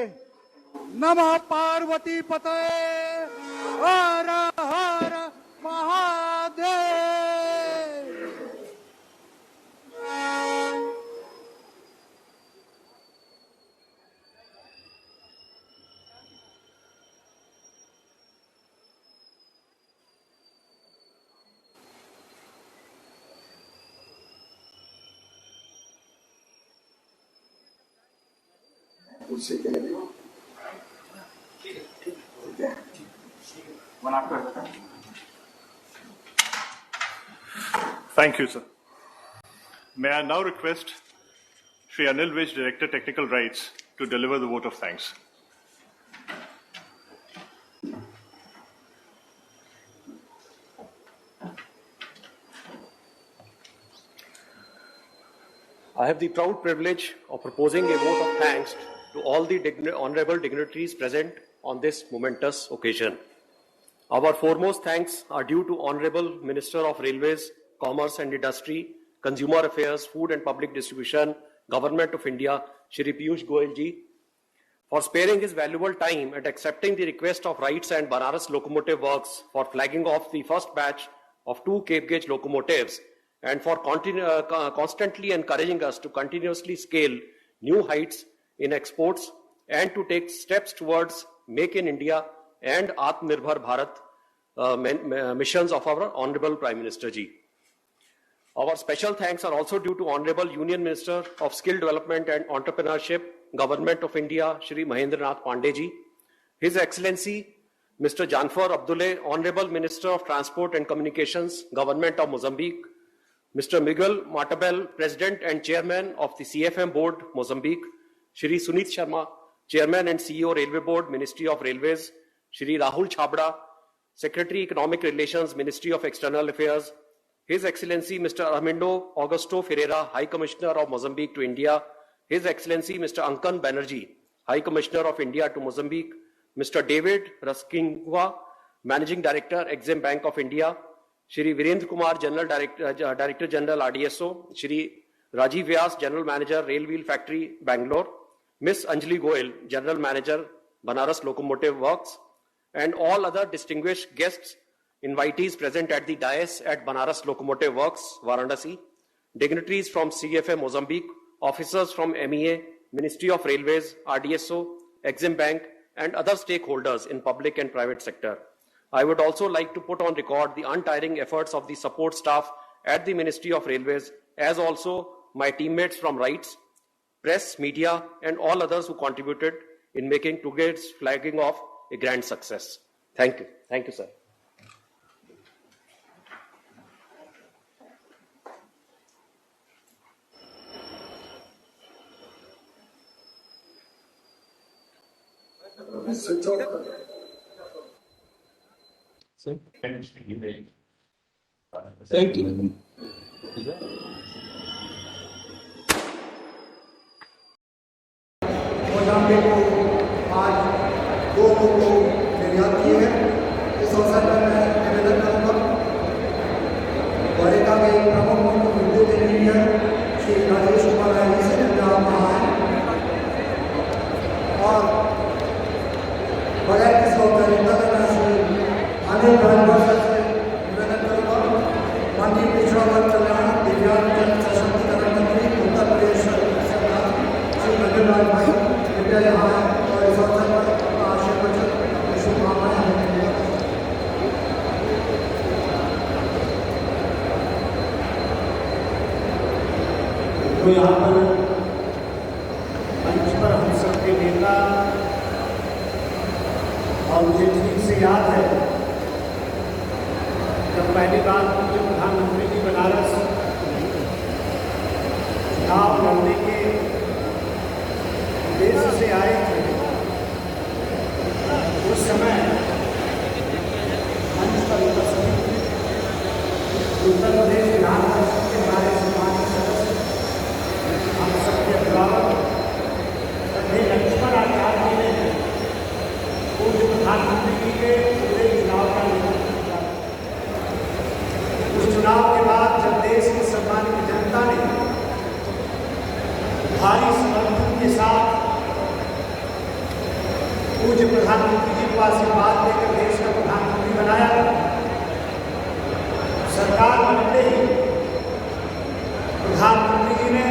नमः पार्वती पते हर हर Mahadev. Thank you, sir. May I now request Shri Anil Vij, Director Technical Rights, to deliver the vote of thanks. I have the proud privilege of proposing a vote of thanks to all the honorable dignitaries present on this momentous occasion. Our foremost thanks are due to Honorable Minister of Railways, Commerce and Industry, Consumer Affairs, Food and Public Distribution, Government of India, Shri Piyush Goyal ji, for sparing his valuable time and accepting the request of Rights and Banaras Locomotive Works for flagging off the first batch of 2 Cape Gauge locomotives, and for constantly encouraging us to continuously scale new heights in exports and to take steps towards Make in India and Atmanirbhar Bharat missions of our Honorable Prime Minister ji. Our special thanks are also due to Honorable Union Minister of Skill Development and Entrepreneurship, Government of India, Shri Mahendranath Pandey ji. His Excellency Mr. Janfer Abdullah, Honorable Minister of Transport and Communications, Government of Mozambique, Mr. Miguel Matabel, President and Chairman of the CFM Board, Mozambique, Shri Sunit Sharma, Chairman and CEO, Railway Board, Ministry of Railways, Shri Rahul Chabra, Secretary, Economic Relations, Ministry of External Affairs, His Excellency Mr. Armindo Augusto Ferreira, High Commissioner of Mozambique to India, His Excellency Mr. Ankan Banerjee, High Commissioner of India to Mozambique, Mr. David Raskingwa, Managing Director, Exim Bank of India, Shri Virendra Kumar, Director General RDSO, Shri Rajiv Vyas, General Manager, Rail Wheel Factory, Bangalore, Miss Anjali Goyal, General Manager, Banaras Locomotive Works, and all other distinguished guests, invitees present at the dais at Banaras Locomotive Works, Varanasi, dignitaries from CFM Mozambique, officers from MEA, Ministry of Railways, RDSO, Exim Bank, and other stakeholders in public and private sector. I would also like to put on record the untiring efforts of the support staff at the Ministry of Railways, as also my teammates from RITES, press, media, and all others who contributed in making today's flagging off a grand success. Thank you. Thank you, sir. Thank you. Mozambique को आज 2 लोगों निर्यात किए हैं। इस अवसर पर मैं निवेदन करूँगा द्वारिका के प्रमुख विद्युत इंजीनियर श्री राजेश कुमार जी से आप वहाँ हैं और बगैर किसी औपचारिकता के मैं श्री अनिल भाई से निवेदन करूँगा माननीय पिछड़ा वर्ग कल्याण दिव्यांग जन सशक्तिकरण मंत्री उत्तर प्रदेश सरकार श्री अनिल भाई यहाँ और इस अवसर पर अपना आशीर्वचन शुभकामनाएं तो यहाँ पर मंच पर हम सबके नेता और मुझे ठीक से याद है जब पहली बार मुझे प्रधानमंत्री जी बनारस चुनाव लड़ने के देश से आए थे, उस समय मंच पर उपस्थित उत्तर प्रदेश विधान परिषद के हमारे सम्मानित सदस्य, हम सबके अभिभावक श्री लक्ष्मण आचार्य जी ने पूर्व प्रधानमंत्री जी के पूरे चुनाव का नेतृत्व किया। उस चुनाव के बाद जब देश की सम्मानित जनता ने भारी समर्थन के साथ पूज्य प्रधानमंत्री जी को आशीर्वाद देकर देश का प्रधानमंत्री बनाया, सरकार बनते ही प्रधानमंत्री जी ने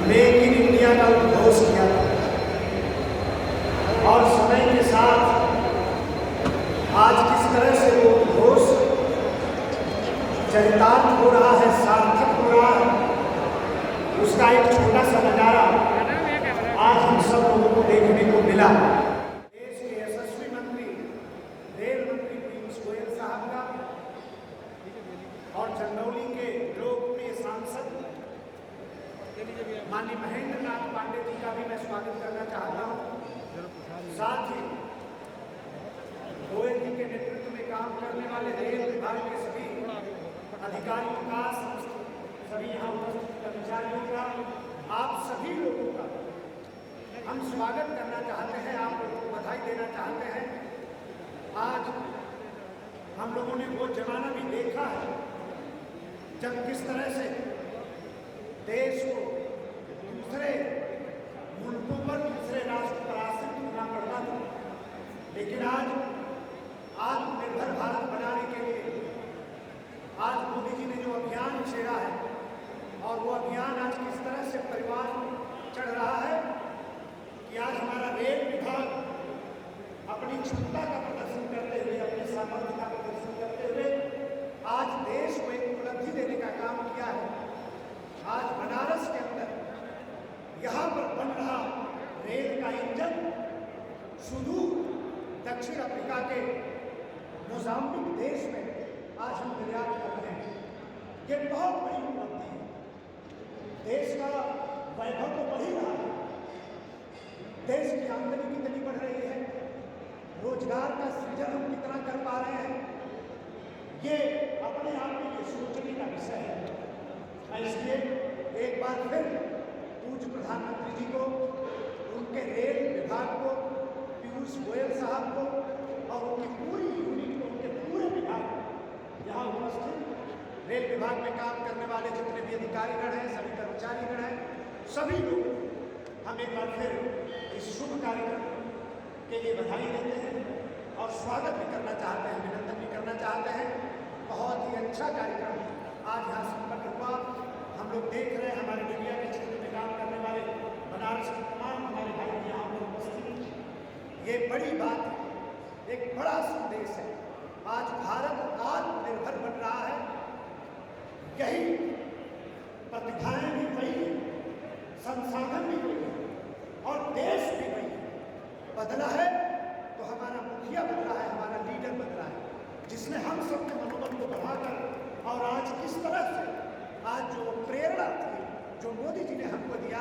मेक इन इंडिया का उद्घोष किया और समय के साथ आज किस तरह से वो उद्घोष चरितार्थ हो रहा है, सार्थक हो रहा है, उसका एक छोटा सा नजारा आज हम सब लोगों को देखने को मिला। देश के यशस्वी मंत्री रेल मंत्री पीयूष गोयल साहब का और चंदौली के लोकप्रिय सांसद माननीय महेंद्र नाथ पांडे जी का भी मैं स्वागत करना चाहता हूँ। साथ ही गोयल जी के नेतृत्व में काम करने वाले रेल विभाग के सभी अधिकारियों का, सभी यहाँ उपस्थित कर्मचारियों का, आप सभी लोगों का हम स्वागत करना चाहते हैं, आप लोगों को बधाई देना चाहते हैं। आज हम लोगों ने वो जमाना भी देखा है जब किस तरह से देश को दूसरे मुल्कों पर, दूसरे राष्ट्र पर आश्रित होना पड़ता था, लेकिन आज आत्मनिर्भर भारत बनाने के लिए आज मोदी जी ने जो अभियान छेड़ा है और वो अभियान आज किस तरह से परिवार चढ़ रहा है कि आज हमारा रेल विभाग अपनी क्षमता का प्रदर्शन करते हुए, अपने सामर्थ्य का प्रदर्शन करते हुए आज देश को एक उपलब्धि देने का काम किया है। आज बनारस के अंदर यहाँ पर बन रहा रेल का इंजन सुदूर दक्षिण अफ्रीका के मोजाम्बिक देश में आज हम निर्यात कर रहे हैं। ये बहुत बड़ी उपलब्धि है। देश का वैभव तो बढ़ ही रहा है, देश की आमदनी कितनी बढ़ रही है, रोजगार का सृजन हम कितना कर पा रहे हैं, ये अपने आप में ये सोचने का विषय है। इसलिए एक बार फिर पूज्य प्रधानमंत्री जी को, उनके रेल विभाग को, पीयूष गोयल साहब को और उनकी पूरी यूनिट को, उनके पूरे विभाग यहाँ उपस्थित रेल विभाग में काम करने वाले जितने भी अधिकारीगण हैं, सभी कर्मचारीगण हैं, सभी लोग हम एक बार फिर इस शुभ कार्यक्रम के लिए बधाई देते हैं और स्वागत भी करना चाहते हैं, अभिनंदन भी करना चाहते हैं। बहुत ही अच्छा कार्यक्रम आज यहाँ संपन्न हुआ। हम लोग देख रहे हैं हमारे मीडिया के क्षेत्र में काम करने वाले बनारस के तमाम हमारे भाई यहाँ पर उपस्थित, ये बड़ी बात है, एक बड़ा संदेश है। आज भारत आत्मनिर्भर बन रहा है, यही प्रतिभाएं भी वही है, संसाधन भी वही है और देश भी वही है। बदला है तो हमारा मुखिया बदला है, हमारा लीडर बदला है, जिसने हम सबके मनोबल को बढ़ाकर और आज किस तरह से आज जो प्रेरणा थी जो मोदी जी ने हमको दिया,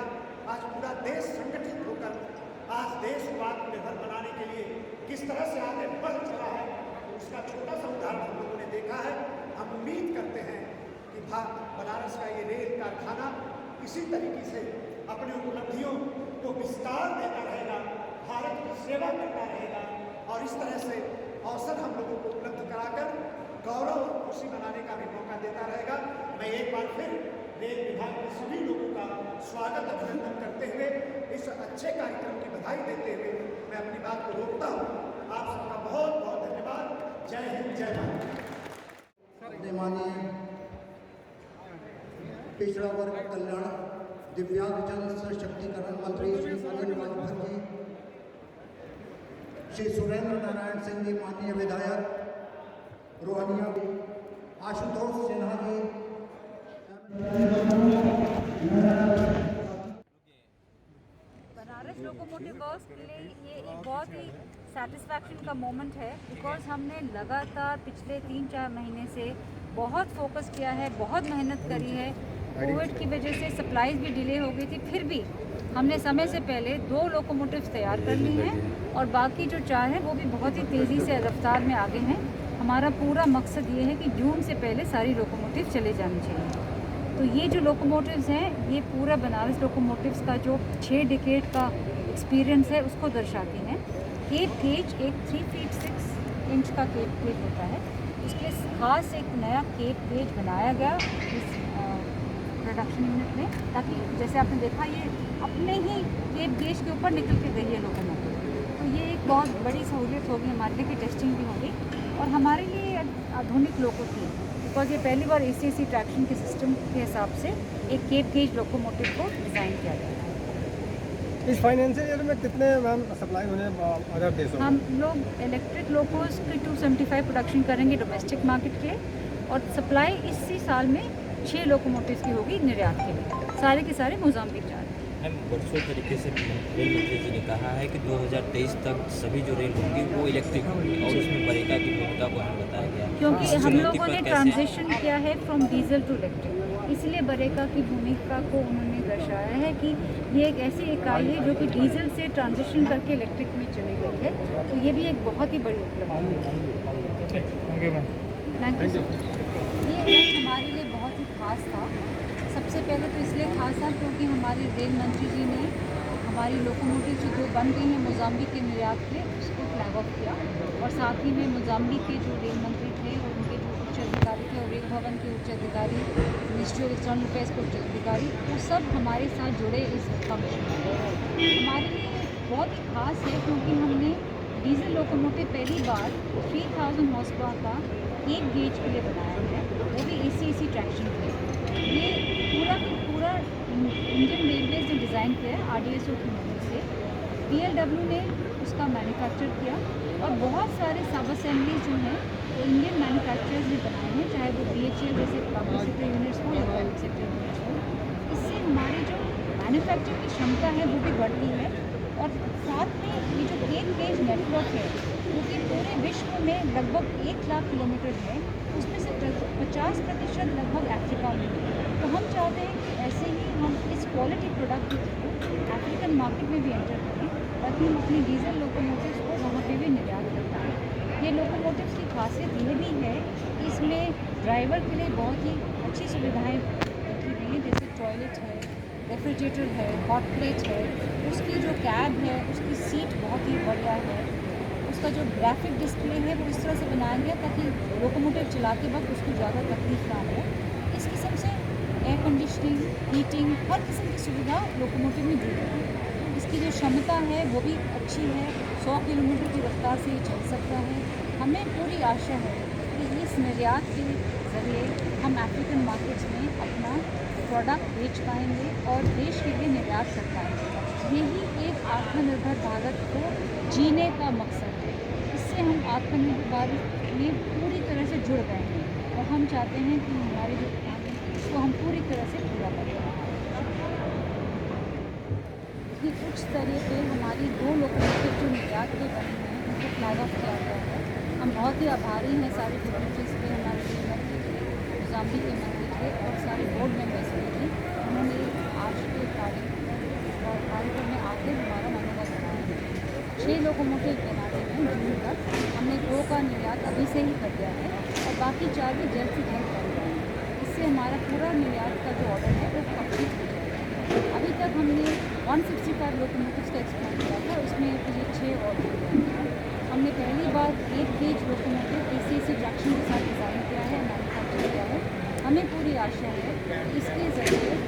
आज पूरा देश संगठित होकर आज देश को आत्मनिर्भर बनाने के लिए किस तरह से आगे बढ़ चला है, उसका छोटा सा उदाहरण हम लोगों ने देखा है। हम उम्मीद करते हैं कि बनारस का ये रेल कारखाना इसी तरीके से अपनी उपलब्धियों को विस्तार देता रहेगा, भारत की सेवा करता रहेगा और इस तरह से अवसर हम लोगों को उपलब्ध कराकर गौरव और खुशी मनाने का भी मौका देता रहेगा। मैं एक बार फिर रेल विभाग के सभी लोगों का स्वागत अभिनंदन करते हुए, इस अच्छे कार्यक्रम की बधाई देते हुए मैं अपनी बात को रोकता हूँ। आप सबका बहुत बहुत धन्यवाद। जय हिंद, जय भारत। माननीय पिछड़ा वर्ग कल्याण दिव्यांगजन सशक्तिकरण मंत्री श्री अनिर्भार भट्ट जी, श्री सुरेंद्र नारायण सिंह जी माननीय विधायक रोहनिया, आशुतोष सिन्हा जी, बनारस लोकोमोटिव वर्क्स के लिए ये एक बहुत ही सेटिस्फैक्शन का मोमेंट है, बिकॉज हमने लगातार पिछले 3-4 महीने से बहुत फोकस किया है, बहुत मेहनत करी है। कोविड की वजह से सप्लाईज भी डिले हो गई थी, फिर भी हमने समय से पहले 2 लोकोमोटिव्स तैयार कर ली हैं और बाकी जो 4 हैं वो भी बहुत ही तेज़ी से रफ्तार में आगे हैं। हमारा पूरा मकसद ये है कि जून से पहले सारी लोकोमोटिव चले जानी चाहिए। तो ये जो लोकोमोटिव्स हैं, ये पूरा बनारस लोकोमोटिव्स का जो 6 डिकेड का एक्सपीरियंस है उसको दर्शाती हैं। केप गेज एक 3 फीट 6 इंच का केप गेज होता है, उसके खास एक नया केप गेज बनाया गया इस प्रोडक्शन यूनिट में, ताकि जैसे आपने देखा ये अपने ही केप गेज के ऊपर निकल के गई है लोकोमोटिव। तो ये एक बहुत बड़ी सहूलियत होगी हमारे लिए कि टेस्टिंग भी होगी और हमारे लिए आधुनिक लोको थी, बिकॉज ये पहली बार AC ट्रैक्शन के सिस्टम के हिसाब से एक केप गेज लोकोमोटिव को डिज़ाइन किया गया है। इस फाइनेंशियल ईयर में कितने मैम सप्लाई होने अदर देशों में? हम लोग इलेक्ट्रिक लोकोस की 275 प्रोडक्शन करेंगे डोमेस्टिक मार्केट के, और सप्लाई इसी साल में 6 लोकोमोटिव्स की होगी निर्यात के लिए, सारे के सारे मोजाम्बिक जा रहे हैं। मैम वर्षों तरीके से रेल मंत्री जी ने कहा है कि 2023 तक सभी जो रेल होंगी वो इलेक्ट्रिक होंगी और उसमें बरेका की भूमिका को हमें बताया गया, क्योंकि हम लोगों ने ट्रांजिशन किया है फ्रॉम डीजल टू इलेक्ट्रिक, इसलिए बरेका की भूमिका को उन्होंने दर्शाया है कि ये एक ऐसी इकाई है जो कि डीजल से ट्रांजिशन करके इलेक्ट्रिक में चली गई है। तो ये भी एक बहुत ही बड़ी उपलब्धि है। Thank you. ये इवेंट हमारे लिए बहुत ही खास था। सबसे पहले तो इसलिए खास था क्योंकि हमारे रेल मंत्री जी ने हमारी लोकोमोटिव जो बन गई हैं मोजाम्बिक के निर्यात के, उसको फ्लैग ऑफ किया, और साथ ही में मोजाम्बिक के जो रेल मंत्री थे और उनके जो उच्च अधिकारी थे और रेल भवन के उच्च अधिकारी, मिनिस्ट्री ऑफ एक्सटर्नल अफेयर्स के उच्च अधिकारी, वो सब हमारे साथ जुड़े इस फंक्शन में। हमारे लिए बहुत ही खास है क्योंकि हमने डीजल लोकोमोटिव पहली बार 3000 हॉर्स पावर का केप गेज के लिए बनाया है, वो भी AC ट्रैक्शन के। ये पूरा इंडियन रेलवेज ने डिज़ाइन किया है RDSO की मदद से। BLW ने उसका मैन्युफैक्चर किया और बहुत सारे सब असेंबलीज जो हैं वो इंडियन मैन्युफैक्चरर्स ने बनाए हैं, चाहे वो BHEL जैसे पब्लिक सेक्टर यूनिट्स हो या प्राइवेट सेक्टर यूनिट्स हो। इससे हमारी जो मैन्युफैक्चरिंग की क्षमता है वो भी बढ़ती है और साथ में ये जो केप गेज नेटवर्क है वो कि पूरे विश्व में लगभग 1 लाख किलोमीटर है, उसमें से 50% लगभग अफ्रीका में है। तो हम चाहते हैं कि ऐसे ही हम इस क्वालिटी प्रोडक्ट के थ्रू अफ्रीकन मार्केट में भी एंटर करें, ताकि हम अपनी डीजल लोकोमोटिव्स को वहाँ पे भी निर्यात कर पाएँ। ये लोकोमोटिव्स की खासियत ये भी है कि इसमें ड्राइवर के लिए बहुत ही अच्छी सुविधाएँ रखी गई हैं, जैसे टॉयलेट है, रेफ्रिजरेटर है, हॉट प्लेट है, उसकी जो कैब है उसकी सीट बहुत ही बढ़िया है, उसका जो ग्राफिक डिस्प्ले है वो इस तरह से बनाया गया ताकि लोकोमोटिव चलाते वक्त उसको ज़्यादा तकलीफ ना हो। इस किस्म से एयर कंडीशनिंग, हीटिंग, हर किस्म की सुविधा लोकोमोटिव में दी गई है। इसकी जो क्षमता है वो भी अच्छी है, 100 किलोमीटर की रफ्तार से ये चल सकता है। हमें पूरी आशा है कि इस निर्यात के ज़रिए हम अफ्रीकन मार्केट्स में अपना प्रोडक्ट बेच पाएंगे और देश के लिए निर्यात कर पाएंगे। यही एक आत्मनिर्भर भारत को जीने का मकसद है। इससे हम आत्मनिर्भर भारत में पूरी तरह से जुड़ गए हैं और हम चाहते हैं कि हमारे जो काम है उसको हम पूरी तरह से पूरा करें। कि उच्च स्तरीय पे हमारी 2 लोकोमोटिव जो निर्यात के बने हैं उनको फ्लैग ऑफ किया गया है। हम बहुत ही आभारी हैं सारे डिप्यूटीज के, हमारे गृह मंत्री के, मोजाम्बिक के मंत्री के और सारे बोर्ड मेंबर्स के भी। उन्होंने आज के कार्यक्रम में आकर हमारा मनोबल बनाया है। 6 लोकोमोटिव बनाने में जून तक हमने 2 का निर्यात अभी से ही कर दिया है और बाकी 4 भी जल्द से जल्द कर दिया है। इससे हमारा पूरा निर्यात का जो ऑर्डर है वो कंप्लीट हो जाएगा। अभी तक हमने 165 लोकोमोटिव्स का एक्सपोर्ट किया था, उसमें ये 6 और हमने पहली बार 1 गेज लोकोमोटिव AC ट्रैक्शन के साथ डिज़ाइन किया है, मैन्युफैक्चर किया है। हमें पूरी आशा है कि इसके ज़रिए